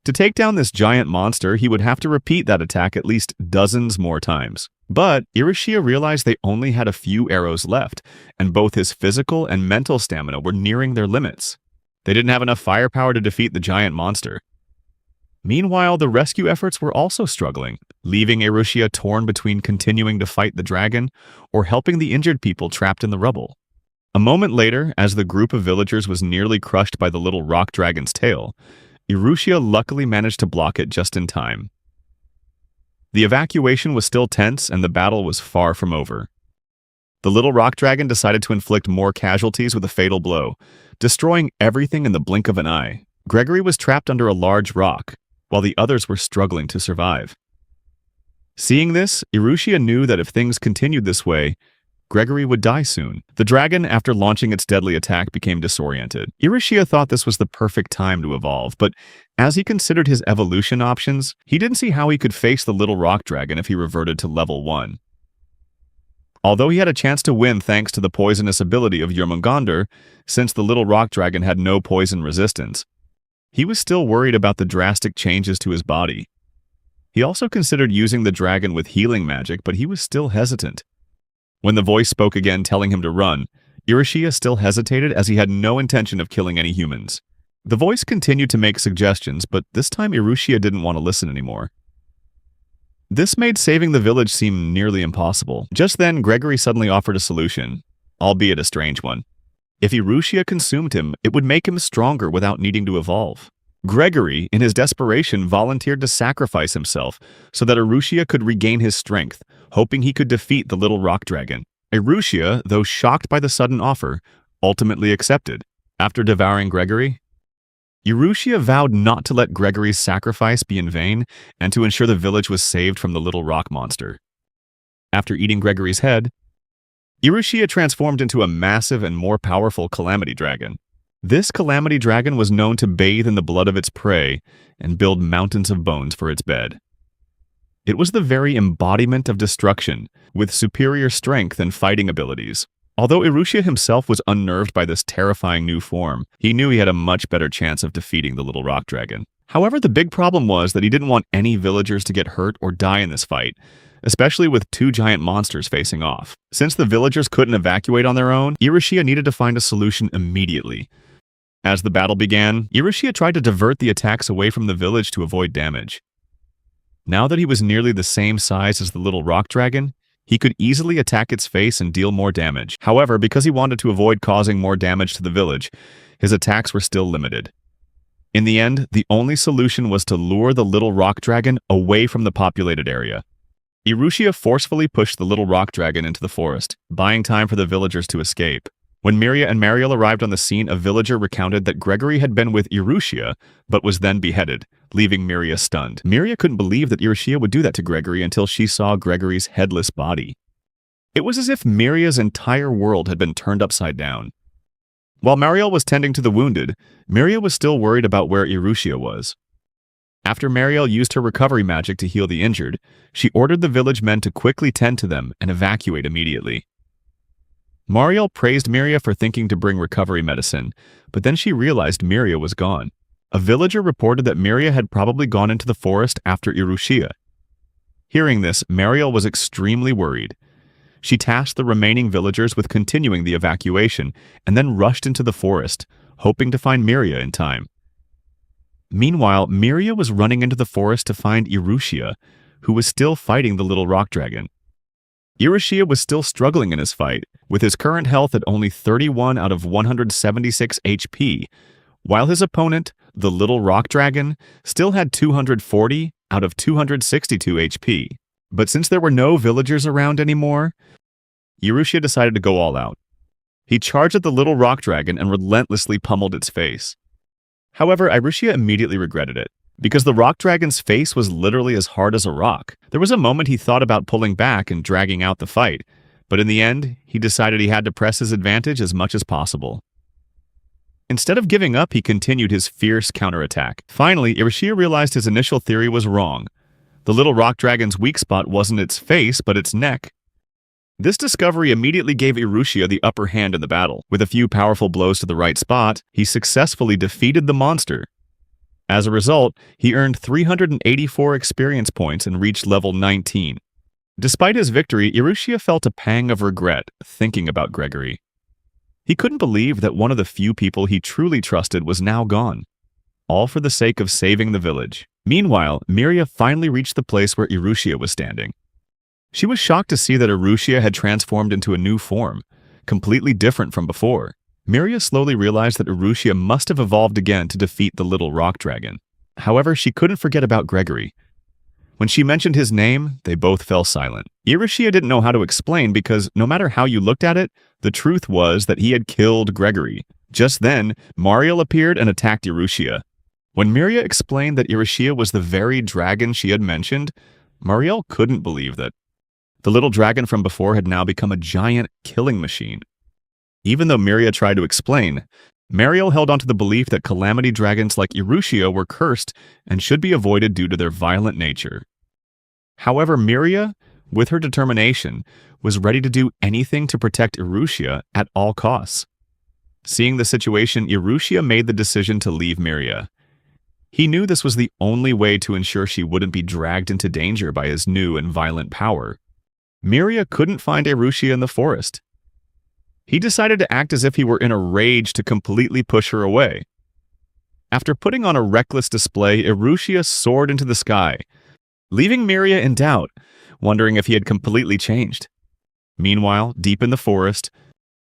To take down this giant monster, he would have to repeat that attack at least dozens more times. But Irushia realized they only had a few arrows left, and both his physical and mental stamina were nearing their limits. They didn't have enough firepower to defeat the giant monster. Meanwhile, the rescue efforts were also struggling, leaving Irushia torn between continuing to fight the dragon or helping the injured people trapped in the rubble. A moment later, as the group of villagers was nearly crushed by the little rock dragon's tail, Irushia luckily managed to block it just in time. The evacuation was still tense and the battle was far from over. The little rock dragon decided to inflict more casualties with a fatal blow, destroying everything in the blink of an eye. Gregory was trapped under a large rock, while the others were struggling to survive. Seeing this, Irushia knew that if things continued this way, Gregory would die soon. The dragon, after launching its deadly attack, became disoriented. Irushia thought this was the perfect time to evolve, but as he considered his evolution options, he didn't see how he could face the little rock dragon if he reverted to level 1. Although he had a chance to win thanks to the poisonous ability of Jormungandr, since the little rock dragon had no poison resistance, he was still worried about the drastic changes to his body. He also considered using the dragon with healing magic, but he was still hesitant. When the voice spoke again telling him to run, Irushia still hesitated as he had no intention of killing any humans. The voice continued to make suggestions, but this time Irushia didn't want to listen anymore. This made saving the village seem nearly impossible. Just then, Gregory suddenly offered a solution, albeit a strange one. If Irushia consumed him, it would make him stronger without needing to evolve. Gregory, in his desperation, volunteered to sacrifice himself so that Irushia could regain his strength, hoping he could defeat the little rock dragon. Irushia, though shocked by the sudden offer, ultimately accepted. After devouring Gregory, Irushia vowed not to let Gregory's sacrifice be in vain and to ensure the village was saved from the little rock monster. After eating Gregory's head, Irushia transformed into a massive and more powerful calamity dragon. This calamity dragon was known to bathe in the blood of its prey and build mountains of bones for its bed. It was the very embodiment of destruction, with superior strength and fighting abilities. Although Irushia himself was unnerved by this terrifying new form, he knew he had a much better chance of defeating the little rock dragon. However, the big problem was that he didn't want any villagers to get hurt or die in this fight, especially with two giant monsters facing off. Since the villagers couldn't evacuate on their own, Irushia needed to find a solution immediately. As the battle began, Irushia tried to divert the attacks away from the village to avoid damage. Now that he was nearly the same size as the little rock dragon, he could easily attack its face and deal more damage. However, because he wanted to avoid causing more damage to the village, his attacks were still limited. In the end, the only solution was to lure the little rock dragon away from the populated area. Irushia forcefully pushed the little rock dragon into the forest, buying time for the villagers to escape. When Miria and Mariel arrived on the scene, a villager recounted that Gregory had been with Irushia, but was then beheaded, leaving Miria stunned. Miria couldn't believe that Irushia would do that to Gregory until she saw Gregory's headless body. It was as if Miria's entire world had been turned upside down. While Mariel was tending to the wounded, Miria was still worried about where Irushia was. After Mariel used her recovery magic to heal the injured, she ordered the village men to quickly tend to them and evacuate immediately. Mariel praised Miria for thinking to bring recovery medicine, but then she realized Miria was gone. A villager reported that Miria had probably gone into the forest after Irushia. Hearing this, Mariel was extremely worried. She tasked the remaining villagers with continuing the evacuation and then rushed into the forest, hoping to find Miria in time. Meanwhile, Miria was running into the forest to find Irushia, who was still fighting the little rock dragon. Irushia was still struggling in his fight, with his current health at only 31 out of 176 HP, while his opponent, the little rock dragon, still had 240 out of 262 HP. But since there were no villagers around anymore, Irushia decided to go all out. He charged at the little rock dragon and relentlessly pummeled its face. However, Irushia immediately regretted it, because the rock dragon's face was literally as hard as a rock. There was a moment he thought about pulling back and dragging out the fight, but in the end, he decided he had to press his advantage as much as possible. Instead of giving up, he continued his fierce counterattack. Finally, Irushia realized his initial theory was wrong. The little rock dragon's weak spot wasn't its face, but its neck. This discovery immediately gave Irushia the upper hand in the battle. With a few powerful blows to the right spot, he successfully defeated the monster. As a result, he earned 384 experience points and reached level 19. Despite his victory, Irushia felt a pang of regret thinking about Gregory. He couldn't believe that one of the few people he truly trusted was now gone, all for the sake of saving the village. Meanwhile, Miria finally reached the place where Irushia was standing. She was shocked to see that Irushia had transformed into a new form, completely different from before. Miria slowly realized that Irushia must have evolved again to defeat the little rock dragon. However, she couldn't forget about Gregory. When she mentioned his name, they both fell silent. Irushia didn't know how to explain because no matter how you looked at it, the truth was that he had killed Gregory. Just then, Mariel appeared and attacked Irushia. When Miria explained that Irushia was the very dragon she had mentioned, Mariel couldn't believe that. The little dragon from before had now become a giant killing machine. Even though Miria tried to explain, Mariel held on to the belief that calamity dragons like Irushia were cursed and should be avoided due to their violent nature. However, Miria, with her determination, was ready to do anything to protect Irushia at all costs. Seeing the situation, Irushia made the decision to leave Miria. He knew this was the only way to ensure she wouldn't be dragged into danger by his new and violent power. Miria couldn't find Irushia in the forest. He decided to act as if he were in a rage to completely push her away. After putting on a reckless display, Irushia soared into the sky, leaving Miria in doubt, wondering if he had completely changed. Meanwhile, deep in the forest,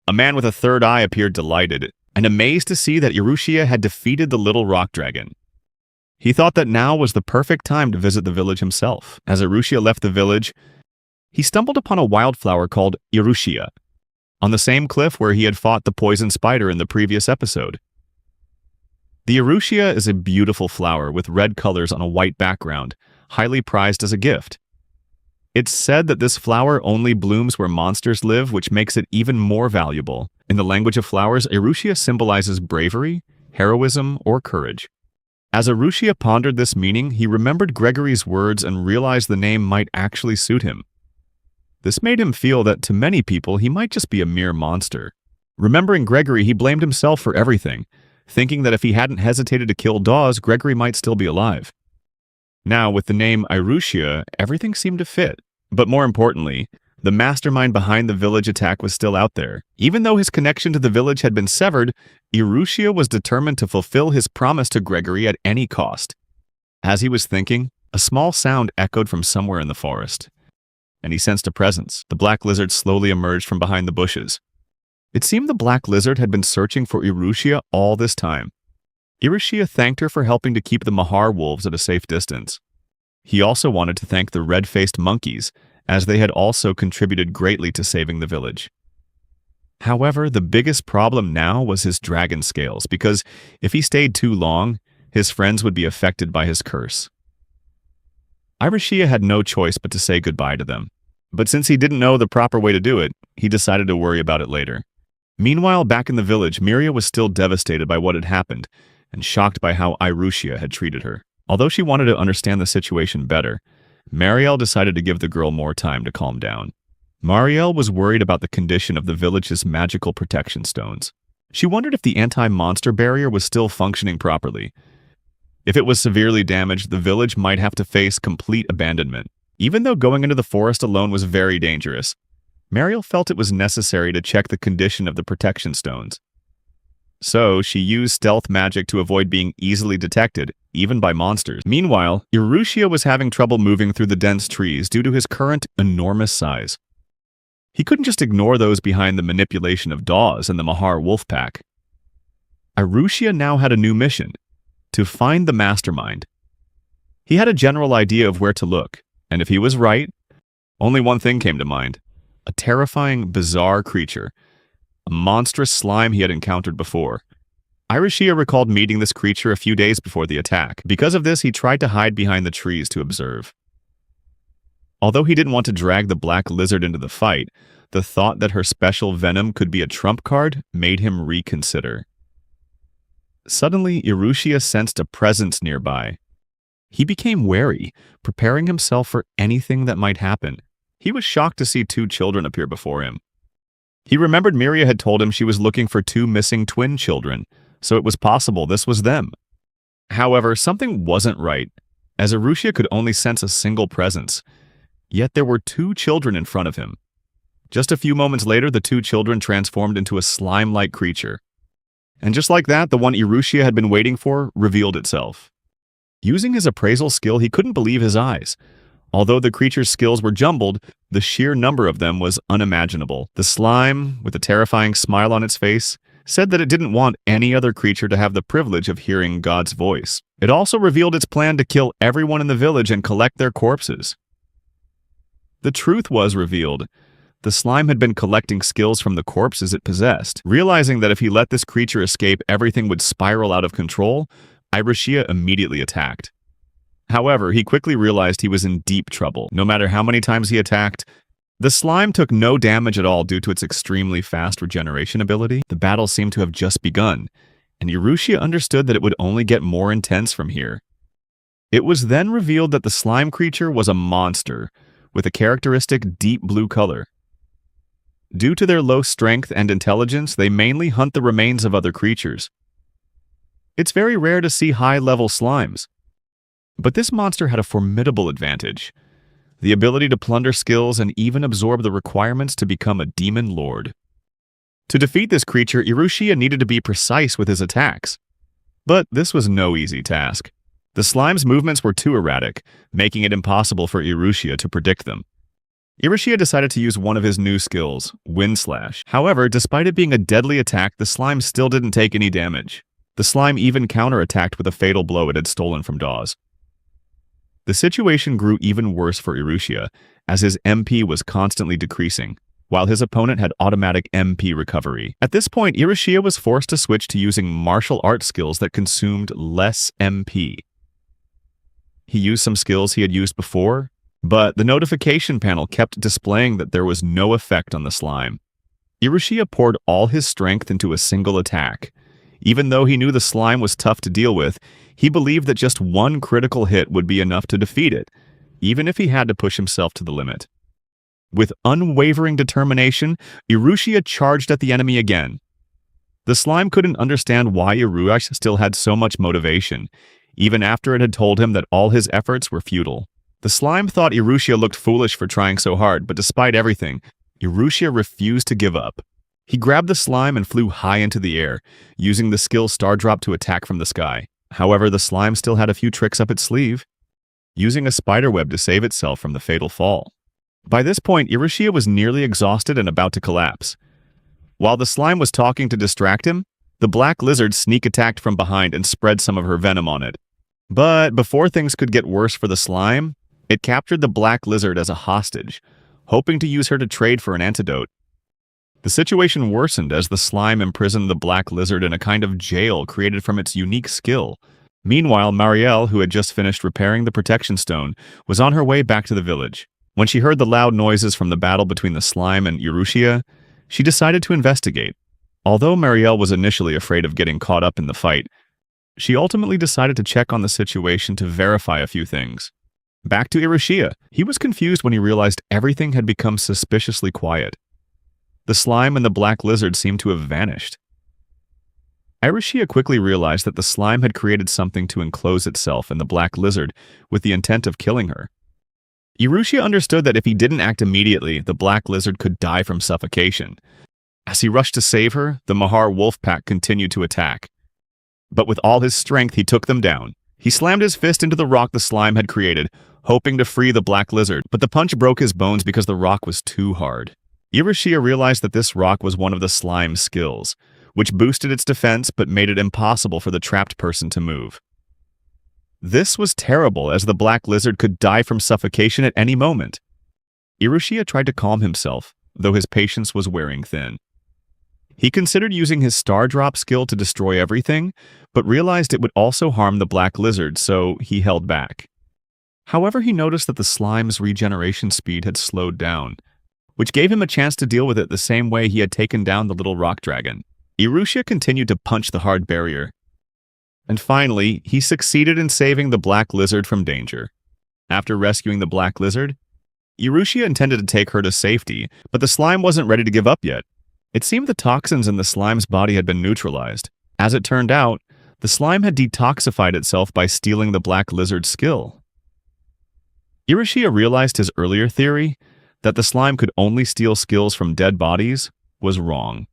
a man with a third eye appeared delighted and amazed to see that Irushia had defeated the little rock dragon. He thought that now was the perfect time to visit the village himself. As Irushia left the village, he stumbled upon a wildflower called Irushia, on the same cliff where he had fought the poison spider in the previous episode. The Irushia is a beautiful flower with red colors on a white background, highly prized as a gift. It's said that this flower only blooms where monsters live, which makes it even more valuable. In the language of flowers, Irushia symbolizes bravery, heroism, or courage. As Irushia pondered this meaning, he remembered Gregory's words and realized the name might actually suit him. This made him feel that to many people he might just be a mere monster. Remembering Gregory, he blamed himself for everything, thinking that if he hadn't hesitated to kill Dawes, Gregory might still be alive. Now, with the name Irushia, everything seemed to fit. But more importantly, the mastermind behind the village attack was still out there. Even though his connection to the village had been severed, Irushia was determined to fulfill his promise to Gregory at any cost. As he was thinking, a small sound echoed from somewhere in the forest, and he sensed a presence. The black lizard slowly emerged from behind the bushes. It seemed the black lizard had been searching for Irushia all this time. Irushia thanked her for helping to keep the Mahar wolves at a safe distance. He also wanted to thank the red-faced monkeys, as they had also contributed greatly to saving the village. However, the biggest problem now was his dragon scales, because if he stayed too long, his friends would be affected by his curse. Irushia had no choice but to say goodbye to them. But since he didn't know the proper way to do it, he decided to worry about it later. Meanwhile, back in the village, Miria was still devastated by what had happened and shocked by how Irushia had treated her. Although she wanted to understand the situation better, Mariel decided to give the girl more time to calm down. Mariel was worried about the condition of the village's magical protection stones. She wondered if the anti-monster barrier was still functioning properly. If it was severely damaged, the village might have to face complete abandonment. Even though going into the forest alone was very dangerous, Mariel felt it was necessary to check the condition of the protection stones. So, she used stealth magic to avoid being easily detected, even by monsters. Meanwhile, Irushia was having trouble moving through the dense trees due to his current enormous size. He couldn't just ignore those behind the manipulation of Dawes and the Mahar wolf pack. Irushia now had a new mission: to find the mastermind. He had a general idea of where to look, and if he was right, only one thing came to mind: a terrifying, bizarre creature. A monstrous slime he had encountered before. Irushia recalled meeting this creature a few days before the attack. Because of this, he tried to hide behind the trees to observe. Although he didn't want to drag the black lizard into the fight, the thought that her special venom could be a trump card made him reconsider. Suddenly, Irushia sensed a presence nearby. He became wary, preparing himself for anything that might happen. He was shocked to see two children appear before him. He remembered Miria had told him she was looking for two missing twin children, so it was possible this was them. However, something wasn't right, as Irushia could only sense a single presence. Yet there were two children in front of him. Just a few moments later, the two children transformed into a slime-like creature. And just like that, the one Irushia had been waiting for revealed itself. Using his appraisal skill, he couldn't believe his eyes. Although the creature's skills were jumbled, the sheer number of them was unimaginable. The slime, with a terrifying smile on its face, said that it didn't want any other creature to have the privilege of hearing God's voice. It also revealed its plan to kill everyone in the village and collect their corpses. The truth was revealed. The slime had been collecting skills from the corpses it possessed. Realizing that if he let this creature escape, everything would spiral out of control, Irushia immediately attacked. However, he quickly realized he was in deep trouble. No matter how many times he attacked, the slime took no damage at all due to its extremely fast regeneration ability. The battle seemed to have just begun, and Irushia understood that it would only get more intense from here. It was then revealed that the slime creature was a monster, with a characteristic deep blue color. Due to their low strength and intelligence, they mainly hunt the remains of other creatures. It's very rare to see high-level slimes. But this monster had a formidable advantage: the ability to plunder skills and even absorb the requirements to become a demon lord. To defeat this creature, Irushia needed to be precise with his attacks. But this was no easy task. The slime's movements were too erratic, making it impossible for Irushia to predict them. Irushia decided to use one of his new skills, Wind Slash. However, despite it being a deadly attack, the slime still didn't take any damage. The slime even counterattacked with a fatal blow it had stolen from Dawes. The situation grew even worse for Irushia, as his MP was constantly decreasing, while his opponent had automatic MP recovery. At this point, Irushia was forced to switch to using martial arts skills that consumed less MP. He used some skills he had used before, but the notification panel kept displaying that there was no effect on the slime. Irushia poured all his strength into a single attack. Even though he knew the slime was tough to deal with, he believed that just one critical hit would be enough to defeat it, even if he had to push himself to the limit. With unwavering determination, Irushia charged at the enemy again. The slime couldn't understand why Irushia still had so much motivation, even after it had told him that all his efforts were futile. The slime thought Irushia looked foolish for trying so hard, but despite everything, Irushia refused to give up. He grabbed the slime and flew high into the air, using the skill Star Drop to attack from the sky. However, the slime still had a few tricks up its sleeve, using a spiderweb to save itself from the fatal fall. By this point, Irushia was nearly exhausted and about to collapse. While the slime was talking to distract him, the black lizard sneak attacked from behind and spread some of her venom on it. But before things could get worse for the slime, it captured the black lizard as a hostage, hoping to use her to trade for an antidote. The situation worsened as the slime imprisoned the black lizard in a kind of jail created from its unique skill. Meanwhile, Marielle, who had just finished repairing the protection stone, was on her way back to the village. When she heard the loud noises from the battle between the slime and Irushia, she decided to investigate. Although Marielle was initially afraid of getting caught up in the fight, she ultimately decided to check on the situation to verify a few things. Back to Irushia. He was confused when he realized everything had become suspiciously quiet. The slime and the black lizard seemed to have vanished. Irushia quickly realized that the slime had created something to enclose itself in the black lizard with the intent of killing her. Irushia understood that if he didn't act immediately, the black lizard could die from suffocation. As he rushed to save her, the Mahar wolf pack continued to attack. But with all his strength, he took them down. He slammed his fist into the rock the slime had created, hoping to free the black lizard, but the punch broke his bones because the rock was too hard. Irushia realized that this rock was one of the slime's skills, which boosted its defense but made it impossible for the trapped person to move. This was terrible, as the black lizard could die from suffocation at any moment. Irushia tried to calm himself, though his patience was wearing thin. He considered using his Star Drop skill to destroy everything, but realized it would also harm the black lizard, so he held back. However, he noticed that the slime's regeneration speed had slowed down, which gave him a chance to deal with it the same way he had taken down the little rock dragon. Irushia continued to punch the hard barrier. And finally, he succeeded in saving the black lizard from danger. After rescuing the black lizard, Irushia intended to take her to safety, but the slime wasn't ready to give up yet. It seemed the toxins in the slime's body had been neutralized. As it turned out, the slime had detoxified itself by stealing the black lizard's skill. Irushia realized his earlier theory, that the slime could only steal skills from dead bodies, was wrong.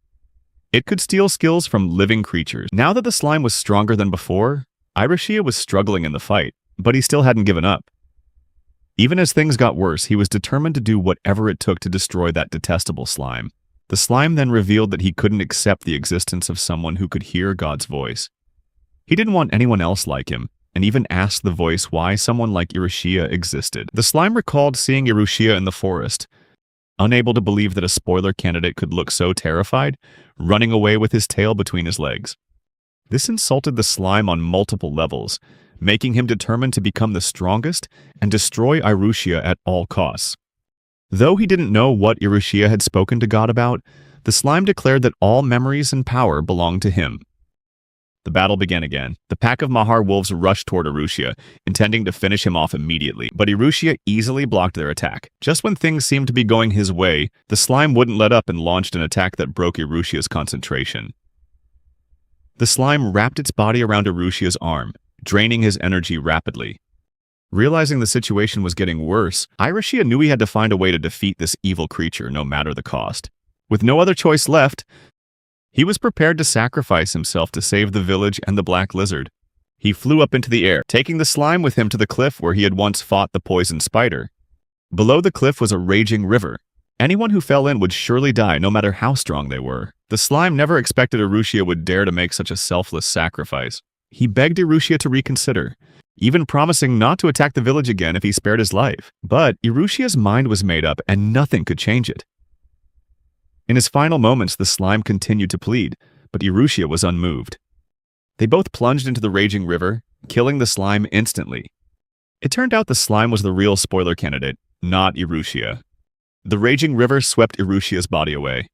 It could steal skills from living creatures. Now that the slime was stronger than before, Irushia was struggling in the fight, but he still hadn't given up. Even as things got worse, he was determined to do whatever it took to destroy that detestable slime. The slime then revealed that he couldn't accept the existence of someone who could hear God's voice. He didn't want anyone else like him, and even asked the voice why someone like Irushia existed. The slime recalled seeing Irushia in the forest. Unable to believe that a spoiler candidate could look so terrified, running away with his tail between his legs. This insulted the slime on multiple levels, making him determined to become the strongest and destroy Irushia at all costs. Though he didn't know what Irushia had spoken to God about, the slime declared that all memories and power belonged to him. The battle began again. The pack of Mahar wolves rushed toward Irushia, intending to finish him off immediately, but Irushia easily blocked their attack. Just when things seemed to be going his way, the slime wouldn't let up and launched an attack that broke Irushia's concentration. The slime wrapped its body around Irushia's arm, draining his energy rapidly. Realizing the situation was getting worse, Irushia knew he had to find a way to defeat this evil creature, no matter the cost. With no other choice left, he was prepared to sacrifice himself to save the village and the black lizard. He flew up into the air, taking the slime with him to the cliff where he had once fought the poison spider. Below the cliff was a raging river. Anyone who fell in would surely die, no matter how strong they were. The slime never expected Irushia would dare to make such a selfless sacrifice. He begged Irushia to reconsider, even promising not to attack the village again if he spared his life. But Irushia's mind was made up, and nothing could change it. In his final moments, the slime continued to plead, but Irushia was unmoved. They both plunged into the raging river, killing the slime instantly. It turned out the slime was the real spoiler candidate, not Irushia. The raging river swept Irushia's body away.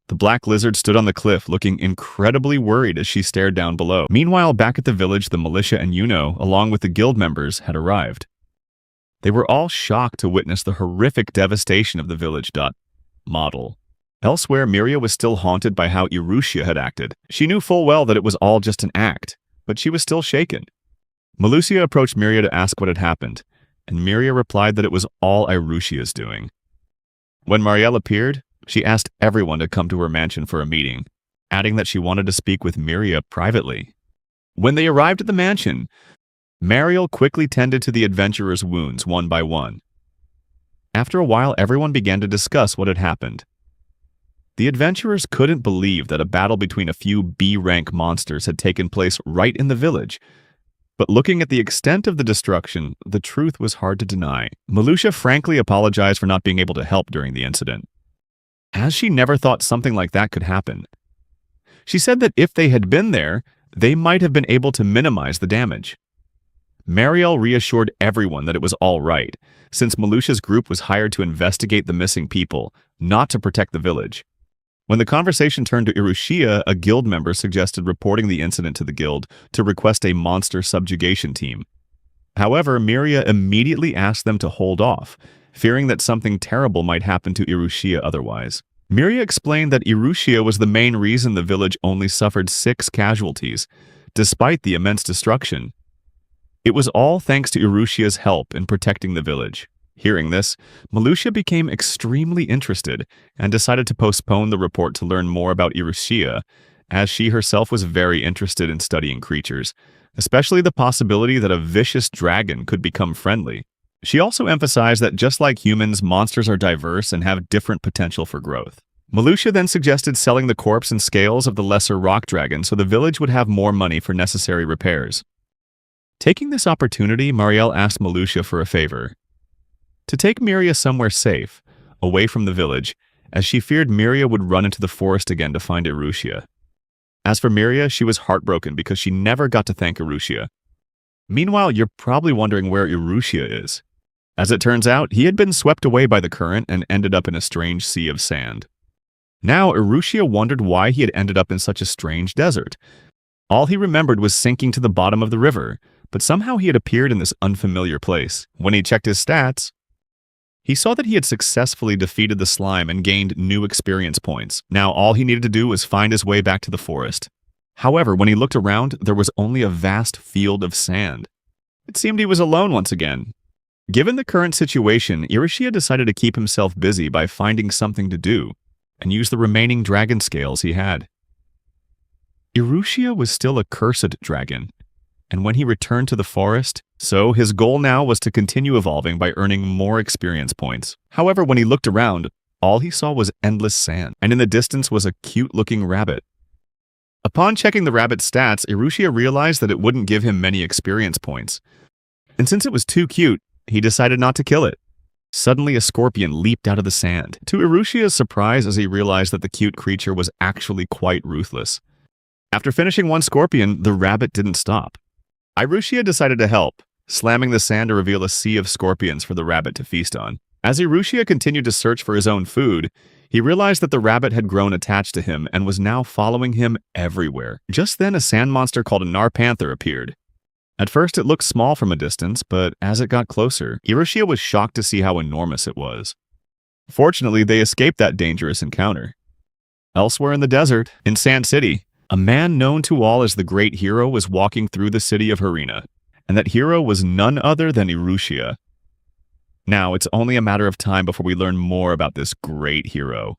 The black lizard stood on the cliff, looking incredibly worried as she stared down below. Meanwhile, back at the village, the militia and Yuno, along with the guild members, had arrived. They were all shocked to witness the horrific devastation of the village. Model. Elsewhere, Miria was still haunted by how Irushia had acted. She knew full well that it was all just an act, but she was still shaken. Malusia approached Miria to ask what had happened, and Miria replied that it was all Irushia's doing. When Marielle appeared, she asked everyone to come to her mansion for a meeting, adding that she wanted to speak with Miria privately. When they arrived at the mansion, Marielle quickly tended to the adventurers' wounds one by one. After a while, everyone began to discuss what had happened. The adventurers couldn't believe that a battle between a few B-rank monsters had taken place right in the village. But looking at the extent of the destruction, the truth was hard to deny. Malusia frankly apologized for not being able to help during the incident, as she never thought something like that could happen. She said that if they had been there, they might have been able to minimize the damage. Marielle reassured everyone that it was all right, since Malusia's group was hired to investigate the missing people, not to protect the village. When the conversation turned to Irushia, a guild member suggested reporting the incident to the guild to request a monster subjugation team. However, Miria immediately asked them to hold off, fearing that something terrible might happen to Irushia otherwise. Miria explained that Irushia was the main reason the village only suffered 6 casualties, despite the immense destruction. It was all thanks to Irushia's help in protecting the village. Hearing this, Malusia became extremely interested and decided to postpone the report to learn more about Irushia, as she herself was very interested in studying creatures, especially the possibility that a vicious dragon could become friendly. She also emphasized that just like humans, monsters are diverse and have different potential for growth. Malusia then suggested selling the corpse and scales of the lesser rock dragon so the village would have more money for necessary repairs. Taking this opportunity, Marielle asked Malusia for a favor: to take Miria somewhere safe, away from the village, as she feared Miria would run into the forest again to find Irushia. As for Miria, she was heartbroken because she never got to thank Irushia. Meanwhile, you're probably wondering where Irushia is. As it turns out, he had been swept away by the current and ended up in a strange sea of sand. Now, Irushia wondered why he had ended up in such a strange desert. All he remembered was sinking to the bottom of the river, but somehow he had appeared in this unfamiliar place. When he checked his stats, he saw that he had successfully defeated the slime and gained new experience points. Now all he needed to do was find his way back to the forest. However, when he looked around, there was only a vast field of sand. It seemed he was alone once again. Given the current situation, Irishia decided to keep himself busy by finding something to do and use the remaining dragon scales he had. Irishia was still a cursed dragon, and when he returned to the forest, so his goal now was to continue evolving by earning more experience points. However, when he looked around, all he saw was endless sand, and in the distance was a cute-looking rabbit. Upon checking the rabbit's stats, Irishia realized that it wouldn't give him many experience points. And since it was too cute, he decided not to kill it. Suddenly, a scorpion leaped out of the sand, to Irushia's surprise as he realized that the cute creature was actually quite ruthless. After finishing one scorpion, the rabbit didn't stop. Irishia decided to help, slamming the sand to reveal a sea of scorpions for the rabbit to feast on. As Irishia continued to search for his own food, he realized that the rabbit had grown attached to him and was now following him everywhere. Just then, a sand monster called a Narpanther appeared. At first, it looked small from a distance, but as it got closer, Irishia was shocked to see how enormous it was. Fortunately, they escaped that dangerous encounter. Elsewhere in the desert, in Sand City, a man known to all as the Great Hero was walking through the city of Harina, and that hero was none other than Irishia. Now, it's only a matter of time before we learn more about this great hero.